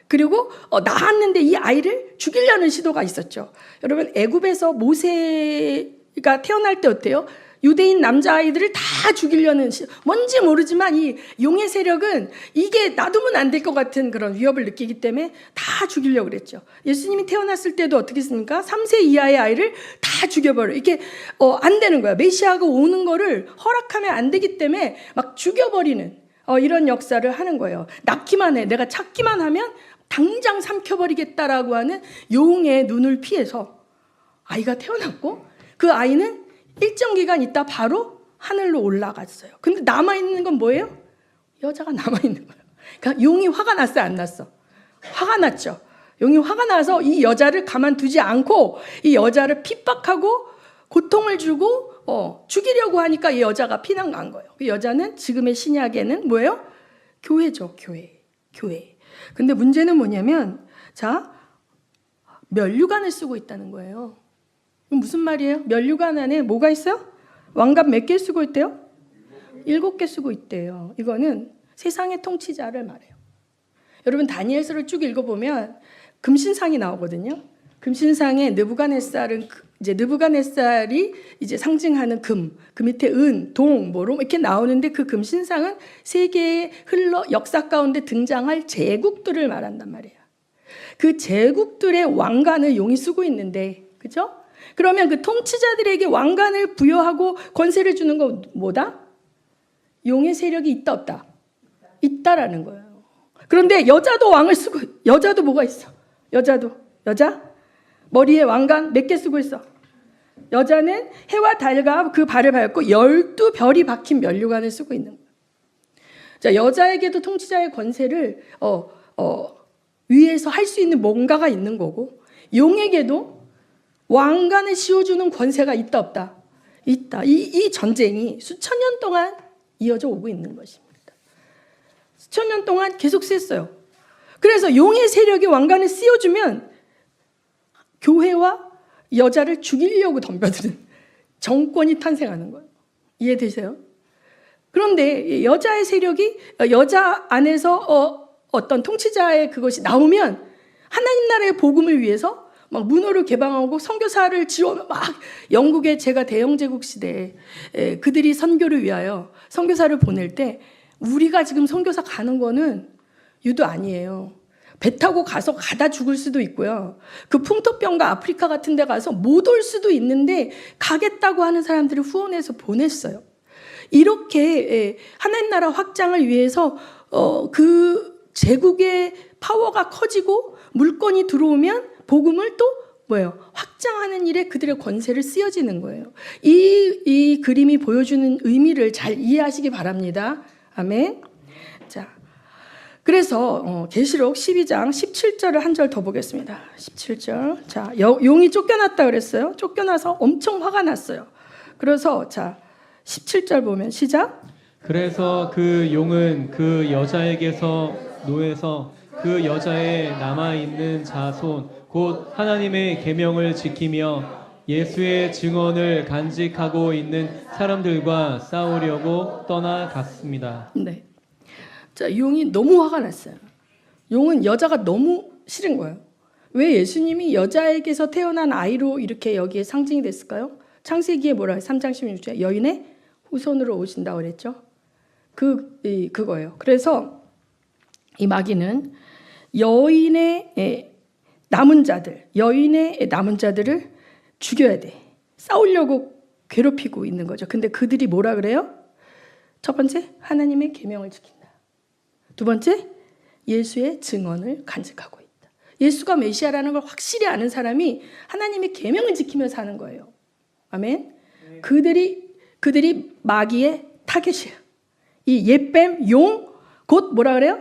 그리고 낳았는데 이 아이를 죽이려는 시도가 있었죠. 여러분, 애굽에서 모세가 태어날 때 어때요? 유대인 남자아이들을 다 죽이려는 뭔지 모르지만 이 용의 세력은 이게 놔두면 안 될 것 같은 그런 위협을 느끼기 때문에 다 죽이려고 그랬죠. 예수님이 태어났을 때도 어떻게 했습니까? 3세 이하의 아이를 다 죽여버려요. 이게 안 되는 거야. 메시아가 오는 거를 허락하면 안 되기 때문에 막 죽여버리는 이런 역사를 하는 거예요. 낳기만 해. 내가 찾기만 하면 당장 삼켜버리겠다라고 하는 용의 눈을 피해서 아이가 태어났고 그 아이는 일정 기간 있다 바로 하늘로 올라갔어요. 근데 남아있는 건 뭐예요? 여자가 남아있는 거예요. 그러니까 용이 화가 났어요? 안 났어? 화가 났죠. 용이 화가 나서 이 여자를 가만두지 않고 이 여자를 핍박하고 고통을 주고 죽이려고 하니까 이 여자가 피난 간 거예요. 그 여자는 지금의 신약에는 뭐예요? 교회죠. 교회. 근데 문제는 뭐냐면 자, 면류관을 쓰고 있다는 거예요. 무슨 말이에요? 면류관 안에 뭐가 있어요? 왕관 몇 개 쓰고 있대요? 7개 쓰고 있대요. 이거는 세상의 통치자를 말해요. 여러분, 다니엘서를 쭉 읽어보면 금신상이 나오거든요. 금신상에 느부갓네살은 이제 느부갓네살이 이제 상징하는 금, 그 밑에 은, 동, 뭐로 이렇게 나오는데 그 금신상은 세계의 역사 가운데 등장할 제국들을 말한단 말이에요. 그 제국들의 왕관을 용이 쓰고 있는데, 그죠? 그러면 그 통치자들에게 왕관을 부여하고 권세를 주는 건 뭐다? 용의 세력이 있다 없다? 있다라는 거예요. 그런데 여자도 왕을 쓰고, 여자도 뭐가 있어? 여자? 머리에 왕관 몇 개 쓰고 있어? 여자는 해와 달과 그 발을 밟고 12별이 박힌 면류관을 쓰고 있는 거예요. 자, 여자에게도 통치자의 권세를 위에서 할 수 있는 뭔가가 있는 거고, 용에게도 왕관을 씌워주는 권세가 있다 없다? 있다. 이 전쟁이 수천 년 동안 이어져 오고 있는 것입니다. 수천 년 동안 계속 셌어요. 그래서 용의 세력이 왕관을 씌워주면 교회와 여자를 죽이려고 덤벼드는 정권이 탄생하는 거예요. 이해되세요? 그런데 여자의 세력이 여자 안에서 어떤 통치자의 그것이 나오면 하나님 나라의 복음을 위해서 막 문호를 개방하고 선교사를 지원하고 막 영국의 제가 대영제국 시대에 그들이 선교를 위하여 선교사를 보낼 때 우리가 지금 선교사 가는 거는 유도 아니에요. 배 타고 가서 가다 죽을 수도 있고요. 그 풍토병과 아프리카 같은 데 가서 못 올 수도 있는데 가겠다고 하는 사람들을 후원해서 보냈어요. 이렇게 하나님 나라 확장을 위해서 그 제국의 파워가 커지고 물건이 들어오면 복음을 또 뭐예요? 확장하는 일에 그들의 권세를 쓰여지는 거예요. 이 그림이 보여주는 의미를 잘 이해하시기 바랍니다. 아멘. 자, 그래서 계시록 12장 17절을 한 절 더 보겠습니다. 17절. 자, 용이 쫓겨났다 그랬어요. 쫓겨나서 엄청 화가 났어요. 그래서 자, 17절 보면 시작. 그래서 그 용은 그 여자에게서 노에서 그 여자의 남아있는 자손 곧 하나님의 계명을 지키며 예수의 증언을 간직하고 있는 사람들과 싸우려고 떠나갔습니다. 네. 자, 용이 너무 화가 났어요. 용은 여자가 너무 싫은 거예요. 왜 예수님이 여자에게서 태어난 아이로 이렇게 여기에 상징이 됐을까요? 창세기에 뭐라 해요? 3장 16절에 여인의 후손으로 오신다고 그랬죠. 그거예요. 그래서 이 마귀는 여인의 남은 자들을 죽여야 돼. 싸우려고 괴롭히고 있는 거죠. 근데 그들이 뭐라 그래요? 첫 번째, 하나님의 계명을 지킨다. 두 번째, 예수의 증언을 간직하고 있다. 예수가 메시아라는 걸 확실히 아는 사람이 하나님의 계명을 지키며 사는 거예요. 아멘. 그들이 마귀의 타겟이에요. 이 옛뱀, 용, 곧 뭐라 그래요?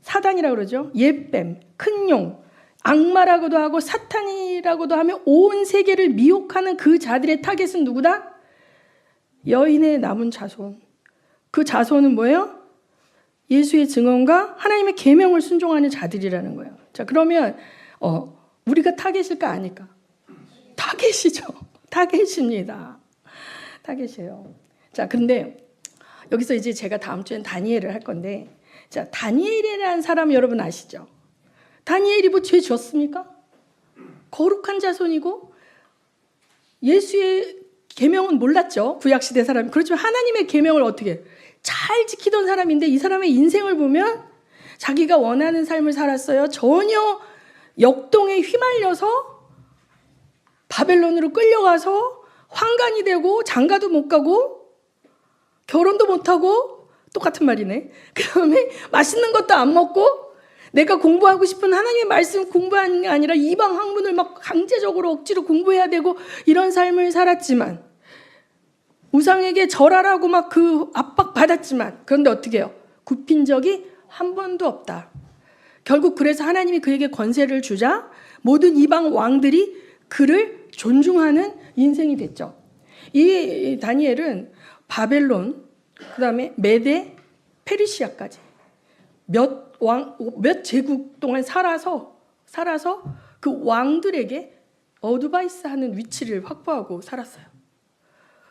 사단이라고 그러죠. 옛뱀, 큰 용, 악마라고도 하고 사탄이라고도 하며 온 세계를 미혹하는 그 자들의 타겟은 누구다? 여인의 남은 자손. 그 자손은 뭐예요? 예수의 증언과 하나님의 계명을 순종하는 자들이라는 거예요. 자, 그러면 우리가 타겟일까 아닐까? 타겟이죠. 타겟입니다. 타겟이에요. 자, 근데 여기서 이제 제가 다음 주엔 다니엘을 할 건데, 자, 다니엘이라는 사람 여러분 아시죠? 다니엘이 뭐 죄 졌습니까? 거룩한 자손이고 예수의 계명은 몰랐죠. 구약시대 사람이. 그렇지만 하나님의 계명을 어떻게 잘 지키던 사람인데 이 사람의 인생을 보면 자기가 원하는 삶을 살았어요. 전혀 역동에 휘말려서 바벨론으로 끌려가서 환관이 되고 장가도 못 가고 결혼도 못하고 똑같은 말이네. 그 다음에 맛있는 것도 안 먹고 내가 공부하고 싶은 하나님의 말씀 공부하는 게 아니라 이방 학문을 막 강제적으로 억지로 공부해야 되고 이런 삶을 살았지만 우상에게 절하라고 막 그 압박 받았지만 그런데 어떻게 해요? 굽힌 적이 한 번도 없다. 결국 그래서 하나님이 그에게 권세를 주자 모든 이방 왕들이 그를 존중하는 인생이 됐죠. 이 다니엘은 바벨론, 그 다음에 메데, 페르시아까지 몇 제국 동안 살아서 그 왕들에게 어드바이스하는 위치를 확보하고 살았어요.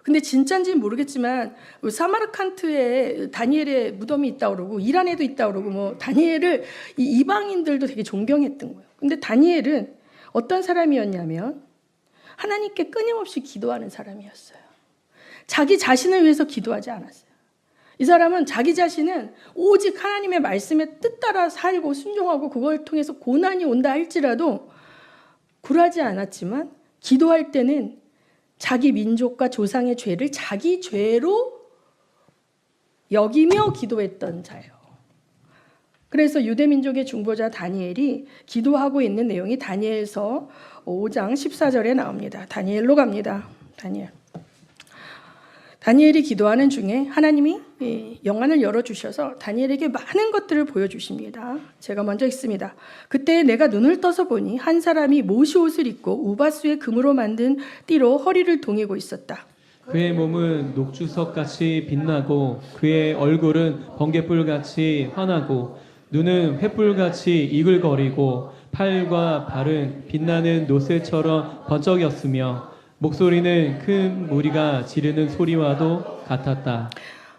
근데 진짜인지는 모르겠지만 사마르칸트에 다니엘의 무덤이 있다고 그러고 이란에도 있다고 그러고 뭐 다니엘을 이 이방인들도 되게 존경했던 거예요. 근데 다니엘은 어떤 사람이었냐면 하나님께 끊임없이 기도하는 사람이었어요. 자기 자신을 위해서 기도하지 않았어요. 이 사람은 자기 자신은 오직 하나님의 말씀에 뜻 따라 살고 순종하고 그걸 통해서 고난이 온다 할지라도 굴하지 않았지만 기도할 때는 자기 민족과 조상의 죄를 자기 죄로 여기며 기도했던 자예요. 그래서 유대민족의 중보자 다니엘이 기도하고 있는 내용이 다니엘서 5장 14절에 나옵니다. 다니엘로 갑니다. 다니엘이 기도하는 중에 하나님이 영안을 열어주셔서 다니엘에게 많은 것들을 보여주십니다. 제가 먼저 읽습니다. 그때 내가 눈을 떠서 보니 한 사람이 모시옷을 입고 우바수의 금으로 만든 띠로 허리를 동이고 있었다. 그의 몸은 녹주석같이 빛나고 그의 얼굴은 번갯불같이 환하고 눈은 횃불같이 이글거리고 팔과 발은 빛나는 노새처럼 번쩍였으며 목소리는 큰 무리가 지르는 소리와도 같았다.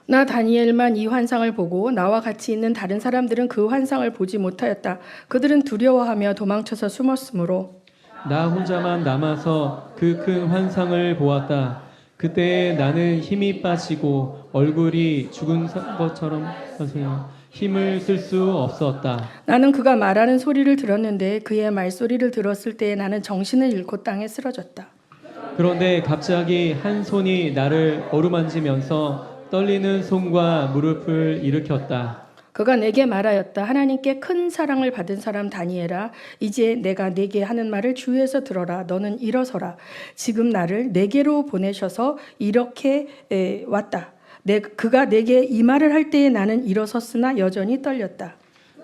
나 다니엘만 이 환상을 보고 나와 같이 있는 다른 사람들은 그 환상을 보지 못하였다. 그들은 두려워하며 도망쳐서 숨었으므로 나 혼자만 남아서 그 큰 환상을 보았다. 그때 나는 힘이 빠지고 얼굴이 죽은 것처럼 힘을 쓸 수 없었다. 나는 그가 말하는 소리를 들었는데 그의 말소리를 들었을 때 나는 정신을 잃고 땅에 쓰러졌다. 그런데 갑자기 한 손이 나를 어루만지면서 떨리는 손과 무릎을 일으켰다. 그가 내게 말하였다. 하나님께 큰 사랑을 받은 사람 다니엘아, 이제 내가 내게 하는 말을 주위에서 들어라. 너는 일어서라. 지금 나를 내게로 보내셔서 이렇게 왔다. 그가 내게 이 말을 할 때에 나는 일어섰으나 여전히 떨렸다.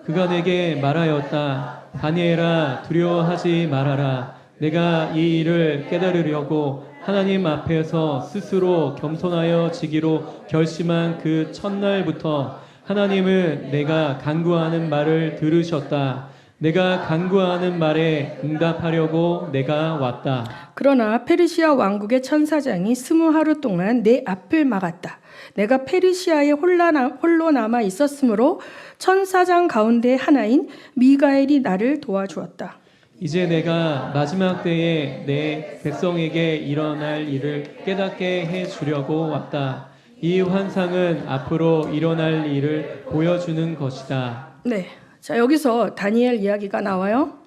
그가 내게 말하였다. 다니엘아, 두려워하지 말아라. 내가 이 일을 깨달으려고 하나님 앞에서 스스로 겸손하여 지기로 결심한 그 첫날부터 하나님은 내가 간구하는 말을 들으셨다. 내가 간구하는 말에 응답하려고 내가 왔다. 그러나 페르시아 왕국의 천사장이 20하루 동안 내 앞을 막았다. 내가 페르시아에 홀로 남아 있었으므로 천사장 가운데 하나인 미가엘이 나를 도와주었다. 이제 내가 마지막 때에 내 백성에게 일어날 일을 깨닫게 해 주려고 왔다. 이 환상은 앞으로 일어날 일을 보여주는 것이다. 네. 자, 여기서 다니엘 이야기가 나와요.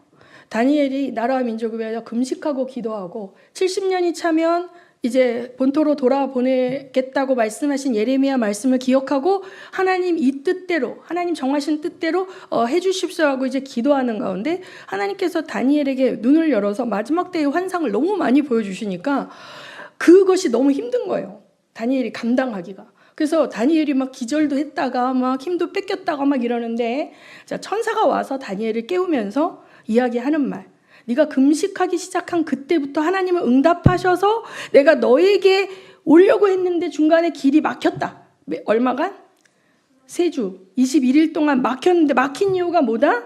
다니엘이 나라와 민족을 위하여 금식하고 기도하고 70년이 차면 이제 본토로 돌아보내겠다고 말씀하신 예레미야 말씀을 기억하고 하나님 이 뜻대로, 하나님 정하신 뜻대로 해주십시오 하고 이제 기도하는 가운데 하나님께서 다니엘에게 눈을 열어서 마지막 때의 환상을 너무 많이 보여주시니까 그것이 너무 힘든 거예요. 다니엘이 감당하기가. 그래서 다니엘이 막 기절도 했다가 막 힘도 뺏겼다가 막 이러는데, 자, 천사가 와서 다니엘을 깨우면서 이야기하는 말. 네가 금식하기 시작한 그때부터 하나님은 응답하셔서 내가 너에게 오려고 했는데 중간에 길이 막혔다. 얼마간? 3주, 21일 동안 막혔는데 막힌 이유가 뭐다?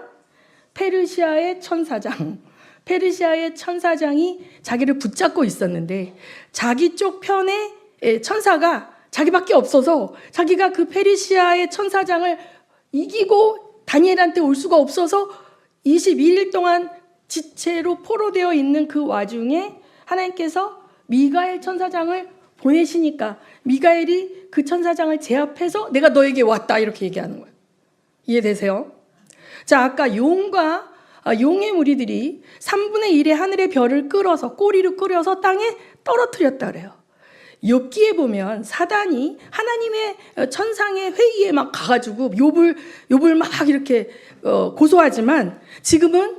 페르시아의 천사장. 페르시아의 천사장이 자기를 붙잡고 있었는데 자기 쪽 편에 천사가 자기밖에 없어서 자기가 그 페르시아의 천사장을 이기고 다니엘한테 올 수가 없어서 22일 동안 지체로 포로되어 있는 그 와중에 하나님께서 미가엘 천사장을 보내시니까 미가엘이 그 천사장을 제압해서 내가 너에게 왔다 이렇게 얘기하는 거예요. 이해되세요? 자, 아까 용의 무리들이 3분의 1의 하늘의 별을 끌어서 꼬리로 끌어서 땅에 떨어뜨렸다 그래요. 욥기에 보면 사단이 하나님의 천상의 회의에 막 가가지고 욥을 막 이렇게 고소하지만 지금은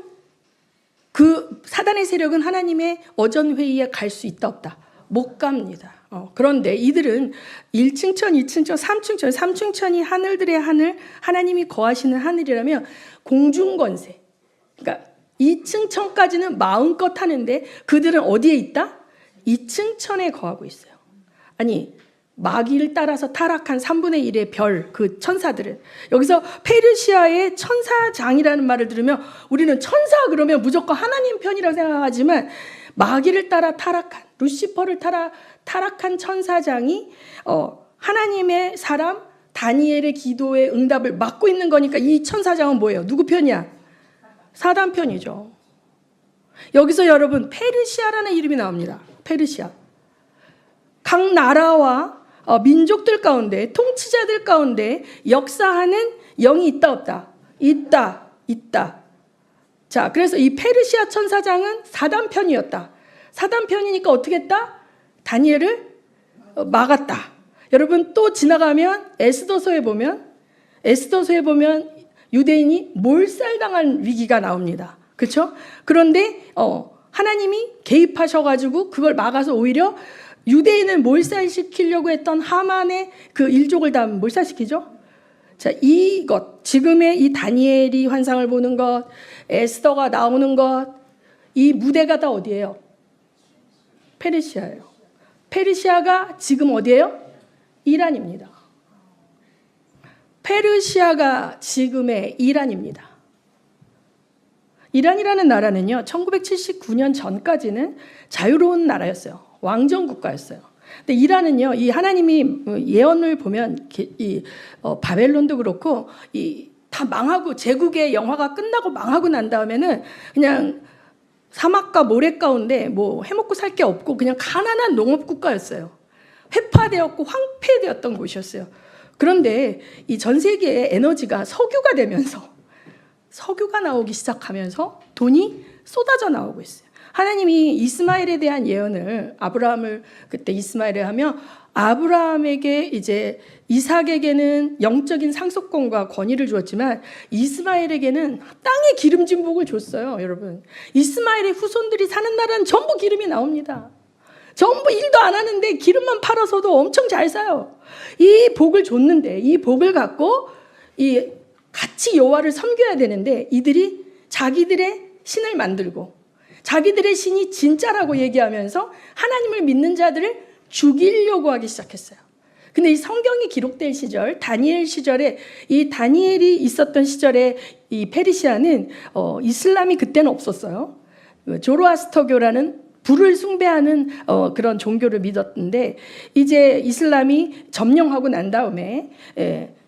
그 사단의 세력은 하나님의 어전 회의에 갈 수 있다 없다 못 갑니다. 그런데 이들은 1층천, 2층천, 3층천, 3층천이 하늘들의 하늘, 하나님이 거하시는 하늘이라면 공중권세. 그러니까 2층천까지는 마음껏 하는데 그들은 어디에 있다? 2층천에 거하고 있어요. 아니, 마귀를 따라서 타락한 3분의 1의 별, 그 천사들은 여기서 페르시아의 천사장이라는 말을 들으면 우리는 천사 그러면 무조건 하나님 편이라고 생각하지만 마귀를 따라 타락한, 루시퍼를 따라 타락한 천사장이 하나님의 사람 다니엘의 기도의 응답을 막고 있는 거니까 이 천사장은 뭐예요? 누구 편이야? 사단 편이죠. 여기서 여러분 페르시아라는 이름이 나옵니다. 페르시아. 각 나라와 민족들 가운데 통치자들 가운데 역사하는 영이 있다 없다? 있다. 자, 그래서 이 페르시아 천사장은 사단 편이었다. 사단 편이니까 어떻게 했다? 다니엘을 막았다. 여러분 또 지나가면 에스더서에 보면 유대인이 몰살당한 위기가 나옵니다. 그렇죠? 그런데 하나님이 개입하셔가지고 그걸 막아서 오히려 유대인을 몰살시키려고 했던 하만의 그 일족을 다 몰살시키죠. 자, 이것 지금의 이 다니엘이 환상을 보는 것, 에스더가 나오는 것, 이 무대가 다 어디예요? 페르시아예요. 페르시아가 지금 어디예요? 이란입니다. 페르시아가 지금의 이란입니다. 이란이라는 나라는요, 1979년 전까지는 자유로운 나라였어요. 왕정 국가였어요. 근데 이란은요, 이 하나님이 예언을 보면 이 바벨론도 그렇고 다 망하고 제국의 영화가 끝나고 망하고 난 다음에는 그냥 사막과 모래 가운데 뭐 해먹고 살 게 없고 그냥 가난한 농업 국가였어요. 회파되었고 황폐되었던 곳이었어요. 그런데 이 전 세계의 에너지가 석유가 되면서 석유가 나오기 시작하면서 돈이 쏟아져 나오고 있어요. 하나님이 이스마엘에 대한 예언을 아브라함을 그때 이스마엘을 하며 아브라함에게 이제 이삭에게는 영적인 상속권과 권위를 주었지만 이스마엘에게는 땅의 기름진 복을 줬어요. 여러분, 이스마엘의 후손들이 사는 나라는 전부 기름이 나옵니다. 전부 일도 안 하는데 기름만 팔아서도 엄청 잘 사요. 이 복을 줬는데 이 복을 갖고 같이 여호와를 섬겨야 되는데 이들이 자기들의 신을 만들고 자기들의 신이 진짜라고 얘기하면서 하나님을 믿는 자들을 죽이려고 하기 시작했어요. 근데 이 성경이 기록될 시절, 다니엘 시절에 이 다니엘이 있었던 시절에 이 페르시아는 이슬람이 그때는 없었어요. 조로아스터교라는 불을 숭배하는 그런 종교를 믿었는데 이제 이슬람이 점령하고 난 다음에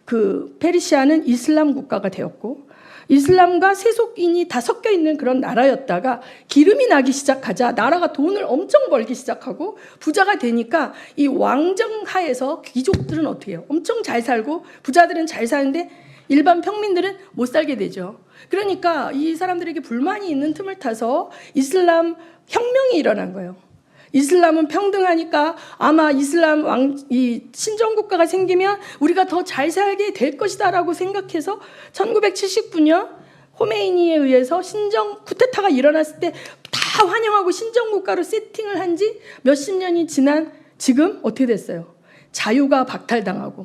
그 페르시아는 이슬람 국가가 되었고 이슬람과 세속인이 다 섞여 있는 그런 나라였다가 기름이 나기 시작하자 나라가 돈을 엄청 벌기 시작하고 부자가 되니까 이 왕정 하에서 귀족들은 어떻게 해요? 엄청 잘 살고 부자들은 잘 사는데 일반 평민들은 못 살게 되죠. 그러니까 이 사람들에게 불만이 있는 틈을 타서 이슬람 혁명이 일어난 거예요. 이슬람은 평등하니까 아마 이슬람 이 신정국가가 생기면 우리가 더 잘 살게 될 것이다라고 생각해서 1979년 호메이니에 의해서 신정 쿠데타가 일어났을 때 다 환영하고 신정국가로 세팅을 한 지 몇십 년이 지난 지금 어떻게 됐어요? 자유가 박탈당하고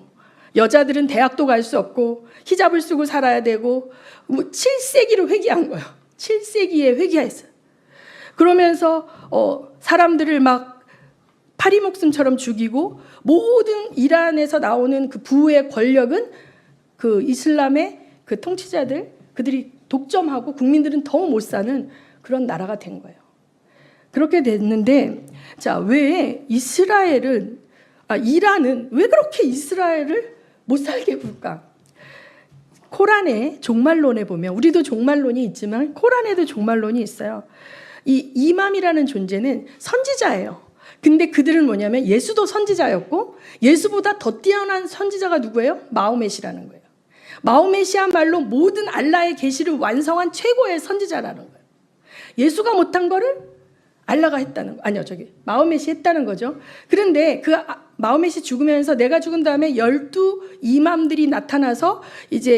여자들은 대학도 갈 수 없고 히잡을 쓰고 살아야 되고 7세기로 회귀한 거예요. 7세기에 회귀했어요. 그러면서 사람들을 막 파리 목숨처럼 죽이고 모든 이란에서 나오는 그 부의 권력은 그 이슬람의 그 통치자들 그들이 독점하고 국민들은 더 못 사는 그런 나라가 된 거예요. 그렇게 됐는데 자, 왜 이란은 왜 그렇게 이스라엘을 못 살게 굴까? 코란의 종말론에 보면 우리도 종말론이 있지만 코란에도 종말론이 있어요. 이 이맘이라는 존재는 선지자예요. 근데 그들은 뭐냐면 예수도 선지자였고 예수보다 더 뛰어난 선지자가 누구예요? 마호멧이라는 거예요. 마호멧이야말로 모든 알라의 계시를 완성한 최고의 선지자라는 거예요. 예수가 못한 거를 알라가 했다는 거. 아니요, 마호멧이 했다는 거죠. 그런데 그 마호멧이 죽으면서 내가 죽은 다음에 12 이맘들이 나타나서 이제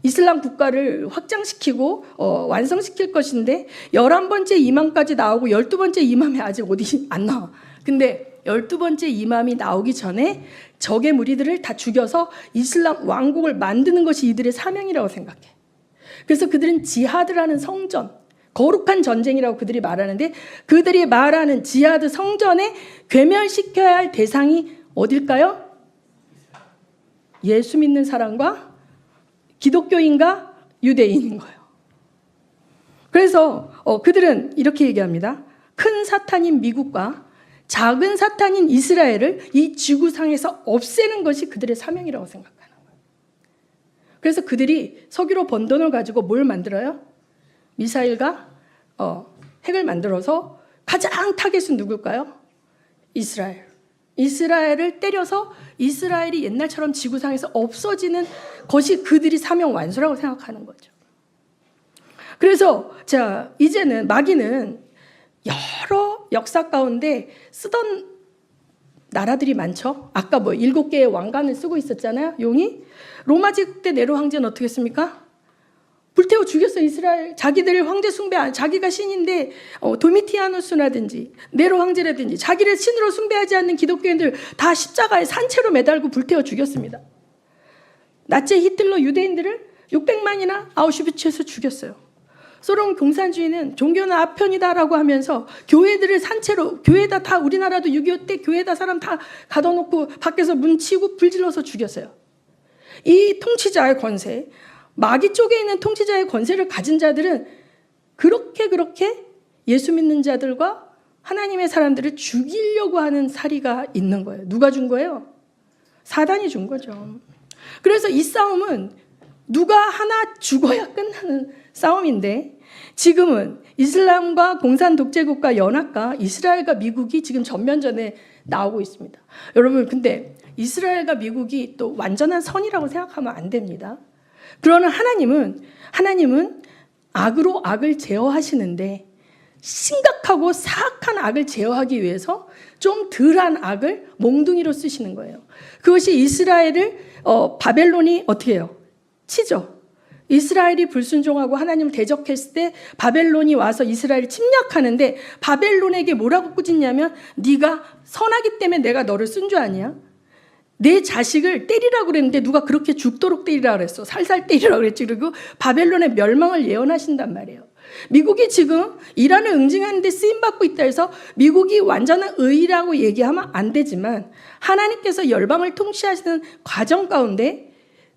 이슬람 국가를 확장시키고 완성시킬 것인데 11번째 이맘까지 나오고 12번째 이맘이 아직 어디 안 나와. 근데 12번째 이맘이 나오기 전에 적의 무리들을 다 죽여서 이슬람 왕국을 만드는 것이 이들의 사명이라고 생각해. 그래서 그들은 지하드라는 성전, 거룩한 전쟁이라고 그들이 말하는데 그들이 말하는 지하드 성전에 괴멸시켜야 할 대상이 어딜까요? 예수 믿는 사람과 기독교인과 유대인인 거예요. 그래서 그들은 이렇게 얘기합니다. 큰 사탄인 미국과 작은 사탄인 이스라엘을 이 지구상에서 없애는 것이 그들의 사명이라고 생각하는 거예요. 그래서 그들이 석유로 번 돈을 가지고 뭘 만들어요? 미사일과 핵을 만들어서 가장 타겟은 누굴까요? 이스라엘. 이스라엘을 때려서 이스라엘이 옛날처럼 지구상에서 없어지는 것이 그들이 사명 완수라고 생각하는 거죠. 그래서 자, 이제는 마귀는 여러 역사 가운데 쓰던 나라들이 많죠. 아까 7개의 왕관을 쓰고 있었잖아요. 용이. 로마 제국 때 네로 황제는 어떻게 했습니까? 불태워 죽였어. 이스라엘 자기들 황제 숭배 자기가 신인데 도미티아누스라든지 네로 황제라든지 자기를 신으로 숭배하지 않는 기독교인들 다 십자가에 산채로 매달고 불태워 죽였습니다. 나치 히틀러 유대인들을 600만이나 아우슈비츠에서 죽였어요. 소련 공산주의는 종교는 아편이다라고 하면서 교회들을 산채로 교회에다 다 우리나라도 6.25 때 교회에다 사람 다 가둬놓고 밖에서 문 치고 불질러서 죽였어요. 이 통치자의 권세 마귀 쪽에 있는 통치자의 권세를 가진 자들은 그렇게 예수 믿는 자들과 하나님의 사람들을 죽이려고 하는 사리가 있는 거예요. 누가 준 거예요? 사단이 준 거죠. 그래서 이 싸움은 누가 하나 죽어야 끝나는 싸움인데 지금은 이슬람과 공산 독재국가 연합과 이스라엘과 미국이 지금 전면전에 나오고 있습니다. 여러분 근데 이스라엘과 미국이 또 완전한 선이라고 생각하면 안 됩니다. 그러나 하나님은 악으로 악을 제어하시는데 심각하고 사악한 악을 제어하기 위해서 좀 덜한 악을 몽둥이로 쓰시는 거예요. 그것이 이스라엘을 바벨론이 어떻게 해요? 치죠. 이스라엘이 불순종하고 하나님을 대적했을 때 바벨론이 와서 이스라엘을 침략하는데 바벨론에게 뭐라고 꾸짖냐면 네가 선하기 때문에 내가 너를 쓴 줄 아니야? 내 자식을 때리라고 그랬는데 누가 그렇게 죽도록 때리라고 그랬어. 살살 때리라고 그랬지. 그리고 바벨론의 멸망을 예언하신단 말이에요. 미국이 지금 이란을 응징하는 데 쓰임받고 있다 해서 미국이 완전한 의라고 얘기하면 안 되지만 하나님께서 열방을 통치하시는 과정 가운데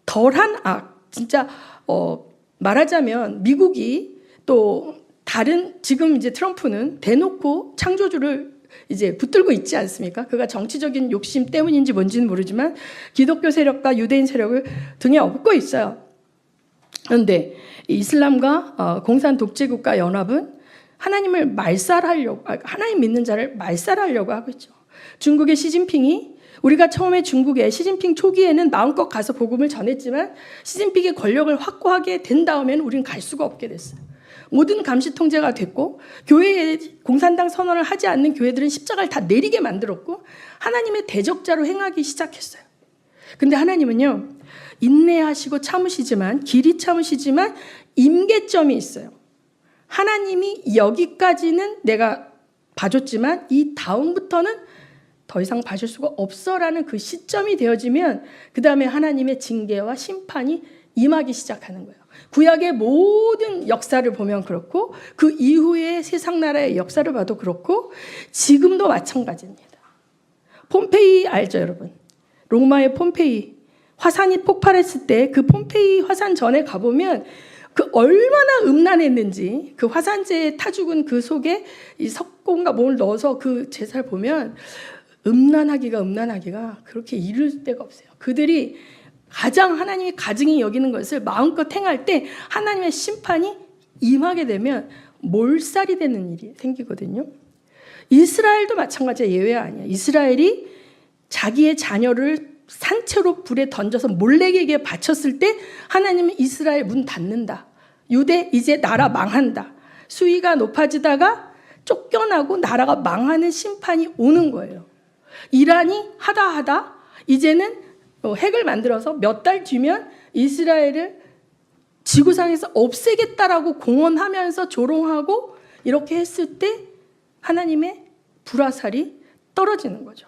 덜한 악, 진짜 말하자면 미국이 또 다른 지금 이제 트럼프는 대놓고 창조주를 이제 붙들고 있지 않습니까? 그가 정치적인 욕심 때문인지 뭔지는 모르지만 기독교 세력과 유대인 세력을 등에 업고 있어요. 그런데 이슬람과 공산 독재국가 연합은 하나님을 말살하려고, 하나님 믿는 자를 말살하려고 하고 있죠. 중국의 시진핑이, 우리가 처음에 중국에 시진핑 초기에는 마음껏 가서 복음을 전했지만 시진핑의 권력을 확고하게 된 다음에는 우리는 갈 수가 없게 됐어요. 모든 감시 통제가 됐고, 교회에 공산당 선언을 하지 않는 교회들은 십자가를 다 내리게 만들었고, 하나님의 대적자로 행하기 시작했어요. 근데 하나님은요, 인내하시고 참으시지만, 길이 참으시지만 임계점이 있어요. 하나님이 여기까지는 내가 봐줬지만 이 다음부터는 더 이상 봐줄 수가 없어라는 그 시점이 되어지면 그 다음에 하나님의 징계와 심판이 임하기 시작하는 거예요. 구약의 모든 역사를 보면 그렇고, 그 이후의 세상 나라의 역사를 봐도 그렇고, 지금도 마찬가지입니다. 폼페이 알죠, 여러분? 로마의 폼페이 화산이 폭발했을 때 그 폼페이 화산 전에 가보면 그 얼마나 음란했는지, 그 화산재에 타 죽은 그 속에 이 석고인가 뭘 넣어서 그 제사를 보면 음란하기가 그렇게 이를 데가 없어요. 그들이 가장 하나님이 가증히 여기는 것을 마음껏 행할 때 하나님의 심판이 임하게 되면 몰살이 되는 일이 생기거든요. 이스라엘도 마찬가지야. 예외 아니야. 이스라엘이 자기의 자녀를 산채로 불에 던져서 몰렉에게 바쳤을 때 하나님은 이스라엘 문 닫는다. 유대 이제 나라 망한다. 수위가 높아지다가 쫓겨나고 나라가 망하는 심판이 오는 거예요. 이란이 하다 이제는 핵을 만들어서 몇 달 뒤면 이스라엘을 지구상에서 없애겠다라고 공언하면서 조롱하고 이렇게 했을 때 하나님의 불화살이 떨어지는 거죠.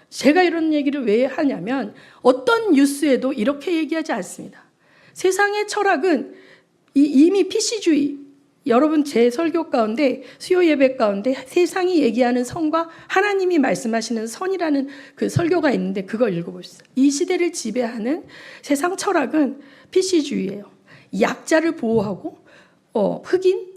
제가 이런 얘기를 왜 하냐면 어떤 뉴스에도 이렇게 얘기하지 않습니다. 세상의 철학은 이미 PC주의, 여러분 제 설교 가운데 수요 예배 가운데 세상이 얘기하는 선과 하나님이 말씀하시는 선이라는 그 설교가 있는데 그걸 읽어보시죠. 이 시대를 지배하는 세상 철학은 PC주의예요. 약자를 보호하고 흑인,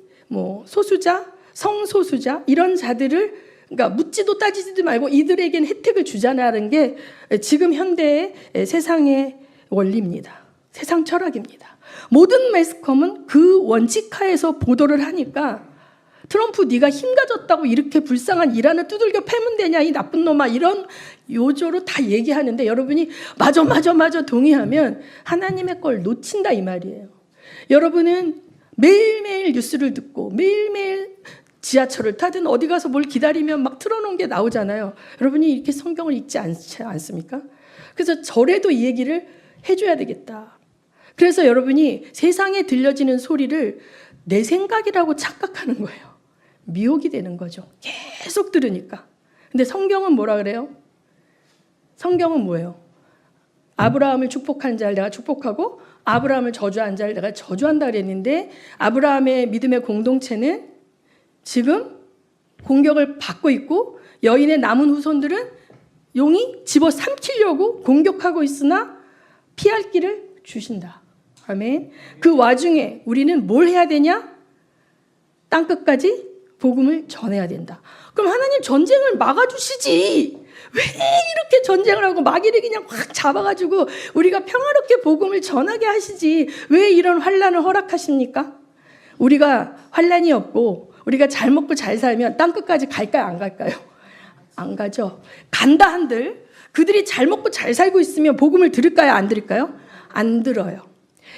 소수자, 성소수자 이런 자들을 그러니까 묻지도 따지지도 말고 이들에겐 혜택을 주자라는 게 지금 현대의 세상의 원리입니다. 세상 철학입니다. 모든 매스컴은 그 원칙하에서 보도를 하니까 트럼프 네가 힘 가졌다고 이렇게 불쌍한 이란을 두들겨 패면 되냐 이 나쁜 놈아 이런 요조로 다 얘기하는데 여러분이 맞아 동의하면 하나님의 걸 놓친다 이 말이에요. 여러분은 매일매일 뉴스를 듣고 매일매일 지하철을 타든 어디 가서 뭘 기다리면 막 틀어놓은 게 나오잖아요. 여러분이 이렇게 성경을 읽지 않습니까? 그래서 절에도 이 얘기를 해줘야 되겠다. 그래서 여러분이 세상에 들려지는 소리를 내 생각이라고 착각하는 거예요. 미혹이 되는 거죠. 계속 들으니까. 근데 성경은 뭐라 그래요? 성경은 뭐예요? 아브라함을 축복한 자를 내가 축복하고 아브라함을 저주한 자를 내가 저주한다 그랬는데 아브라함의 믿음의 공동체는 지금 공격을 받고 있고 여인의 남은 후손들은 용이 집어삼키려고 공격하고 있으나 피할 길을 주신다. 아멘. 그 와중에 우리는 뭘 해야 되냐? 땅끝까지 복음을 전해야 된다. 그럼 하나님 전쟁을 막아주시지. 왜 이렇게 전쟁을 하고 마귀를 그냥 확 잡아가지고 우리가 평화롭게 복음을 전하게 하시지. 왜 이런 환난을 허락하십니까? 우리가 환난이 없고 우리가 잘 먹고 잘 살면 땅끝까지 갈까요? 안 갈까요? 안 가죠. 간다 한들 그들이 잘 먹고 잘 살고 있으면 복음을 들을까요? 안 들을까요? 안 들어요.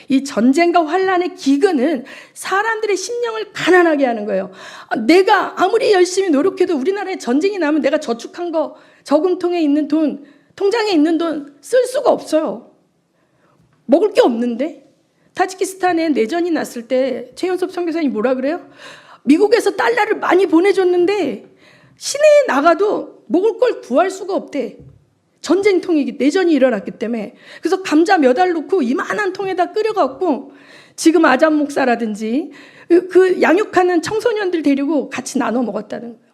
이 전쟁과 환난의 기근은 사람들의 심령을 가난하게 하는 거예요. 내가 아무리 열심히 노력해도 우리나라에 전쟁이 나면 내가 저축한 거 저금통에 있는 돈, 통장에 있는 돈 쓸 수가 없어요. 먹을 게 없는데. 타지키스탄에 내전이 났을 때 최연섭 선교사님 뭐라 그래요? 미국에서 달러를 많이 보내줬는데 시내에 나가도 먹을 걸 구할 수가 없대. 전쟁통이기 내전이 일어났기 때문에. 그래서 감자 몇 알 넣고 이만한 통에다 끓여갖고 지금 아잠 목사라든지 그 양육하는 청소년들 데리고 같이 나눠 먹었다는 거예요.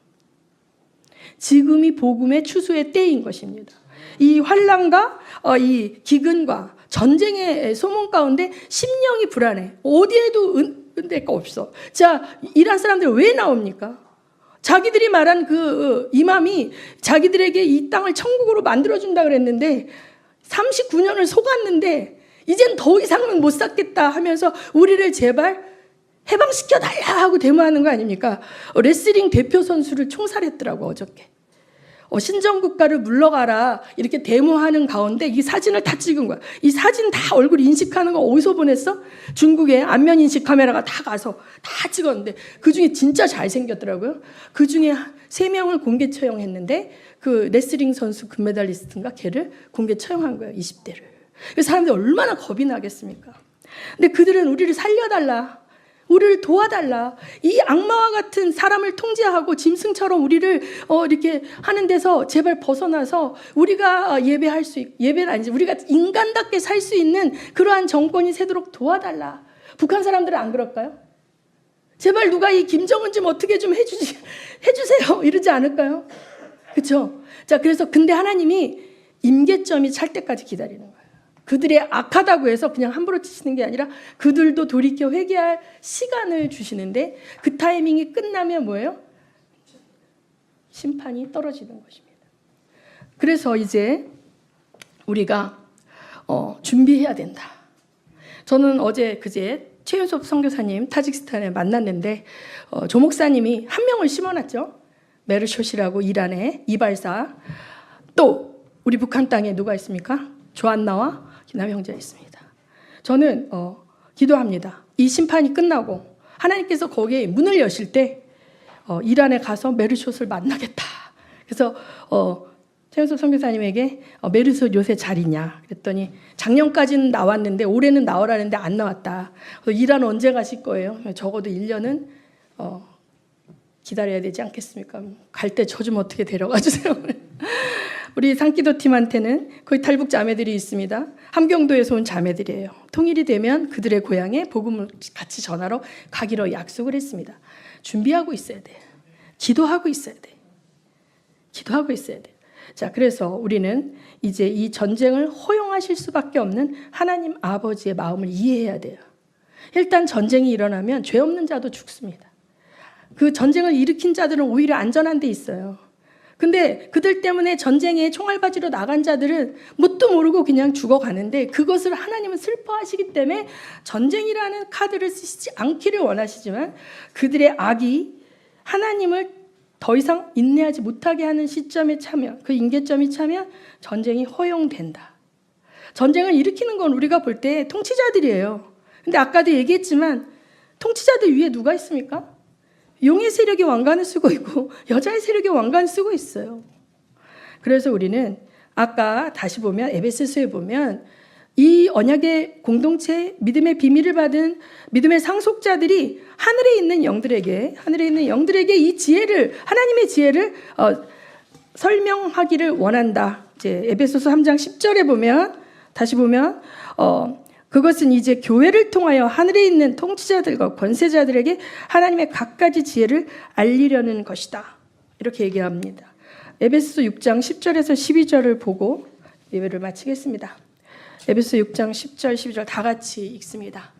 지금이 복음의 추수의 때인 것입니다. 이 환난과 이 기근과 전쟁의 소문 가운데 심령이 불안해. 어디에도 은혜가 없어. 자, 이란 사람들 왜 나옵니까? 자기들이 말한 그 이맘이 자기들에게 이 땅을 천국으로 만들어준다 그랬는데 39년을 속았는데 이젠 더 이상은 못 살겠다 하면서 우리를 제발 해방시켜달라 하고 데모하는 거 아닙니까? 레슬링 대표 선수를 총살했더라고 어저께. 신정국가를 물러가라 이렇게 데모하는 가운데 이 사진을 다 찍은 거야. 이 사진 다 얼굴 인식하는 거 어디서 보냈어? 중국에 안면 인식 카메라가 다 가서 다 찍었는데 그중에 진짜 잘생겼더라고요. 그중에 3명을 공개 처형했는데 그 레슬링 선수 금메달리스트인가 걔를 공개 처형한 거예요. 20대를. 그래서 사람들이 얼마나 겁이 나겠습니까? 근데 그들은 우리를 살려달라, 우리를 도와달라, 이 악마와 같은 사람을 통제하고 짐승처럼 우리를 이렇게 하는 데서 제발 벗어나서 우리가 예배할 수 예배는 아니지 우리가 인간답게 살 수 있는 그러한 정권이 세도록 도와달라. 북한 사람들은 안 그럴까요? 제발 누가 이 김정은 좀 어떻게 좀 해주세요 이러지 않을까요? 그렇죠? 자, 그래서 근데 하나님이 임계점이 찰 때까지 기다리는 거예요. 그들의 악하다고 해서 그냥 함부로 치시는 게 아니라 그들도 돌이켜 회개할 시간을 주시는데 그 타이밍이 끝나면 뭐예요? 심판이 떨어지는 것입니다. 그래서 이제 우리가 준비해야 된다. 저는 어제 그제 최윤섭 선교사님 타직스탄에 만났는데 조 목사님이 한 명을 심어놨죠. 메르숏이라고 이란의 이발사. 또 우리 북한 땅에 누가 있습니까? 조안나와 기남 형제가 있습니다. 저는 기도합니다. 이 심판이 끝나고 하나님께서 거기에 문을 여실 때 이란에 가서 메르숏을 만나겠다. 그래서 최윤섭 선교사님에게 메르숏 요새 잘 있냐 그랬더니 작년까지는 나왔는데 올해는 나오라는데 안 나왔다. 이란 언제 가실 거예요? 적어도 1년은 기다려야 되지 않겠습니까? 갈 때 저 좀 어떻게 데려가 주세요. 우리 산기도팀한테는 거의 탈북 자매들이 있습니다. 함경도에서 온 자매들이에요. 통일이 되면 그들의 고향에 복음을 같이 전하러 가기로 약속을 했습니다. 준비하고 있어야 돼요. 기도하고 있어야 돼요. 기도하고 있어야 돼요. 자, 그래서 우리는 이제 이 전쟁을 허용하실 수밖에 없는 하나님 아버지의 마음을 이해해야 돼요. 일단 전쟁이 일어나면 죄 없는 자도 죽습니다. 그 전쟁을 일으킨 자들은 오히려 안전한 데 있어요. 근데 그들 때문에 전쟁에 총알바지로 나간 자들은 뭣도 모르고 그냥 죽어가는데 그것을 하나님은 슬퍼하시기 때문에 전쟁이라는 카드를 쓰시지 않기를 원하시지만 그들의 악이 하나님을 더 이상 인내하지 못하게 하는 시점에 차면 그 임계점이 차면 전쟁이 허용된다. 전쟁을 일으키는 건 우리가 볼 때 통치자들이에요. 근데 아까도 얘기했지만 통치자들 위에 누가 있습니까? 용의 세력이 왕관을 쓰고 있고 여자의 세력이 왕관을 쓰고 있어요. 그래서 우리는 아까 다시 보면 에베소서에 보면 이 언약의 공동체 믿음의 비밀을 받은 믿음의 상속자들이 하늘에 있는 영들에게 이 지혜를 하나님의 지혜를 설명하기를 원한다. 이제 에베소서 3장 10절에 보면 다시 보면 그것은 이제 교회를 통하여 하늘에 있는 통치자들과 권세자들에게 하나님의 갖가지 지혜를 알리려는 것이다. 이렇게 얘기합니다. 에베소서 6장 10절에서 12절을 보고 예배를 마치겠습니다. 에베소 6장 10절 12절 다 같이 읽습니다.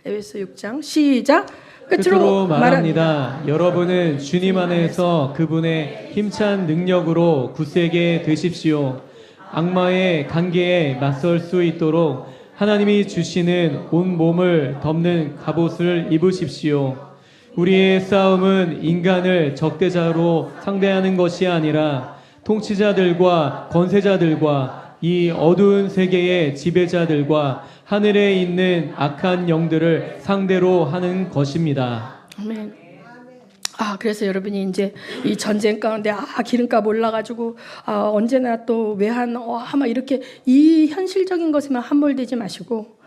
에베소 6장 시작. 끝으로 말합니다. 여러분은 주님 안에서 그분의 힘찬 능력으로 굳세게 되십시오. 악마의 관계에 맞설 수 있도록 하나님이 주시는 온 몸을 덮는 갑옷을 입으십시오. 우리의 싸움은 인간을 적대자로 상대하는 것이 아니라 통치자들과 권세자들과 이 어두운 세계의 지배자들과 하늘에 있는 악한 영들을 상대로 하는 것입니다. 아멘. 그래서 여러분이 이제 이 전쟁 가운데 기름값 올라가지고 언제나 또 외환 막 이렇게 이 현실적인 것에만 함몰되지 마시고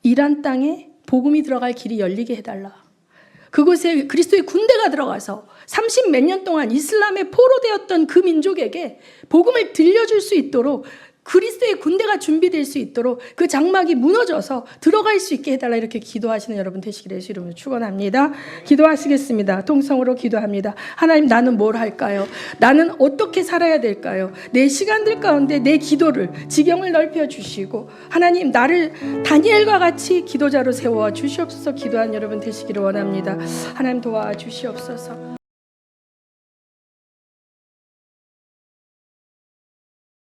이란 땅에 복음이 들어갈 길이 열리게 해달라. 그곳에 그리스도의 군대가 들어가서 30 몇 년 동안 이슬람의 포로되었던 그 민족에게 복음을 들려줄 수 있도록 그리스도의 군대가 준비될 수 있도록 그 장막이 무너져서 들어갈 수 있게 해달라. 이렇게 기도하시는 여러분 되시기를 예수 이름으로 축원합니다. 기도하시겠습니다. 통성으로 기도합니다. 하나님, 나는 뭘 할까요? 나는 어떻게 살아야 될까요? 내 시간들 가운데 내 기도를 지경을 넓혀 주시고 하나님, 나를 다니엘과 같이 기도자로 세워 주시옵소서. 기도한 여러분 되시기를 원합니다. 하나님 도와주시옵소서.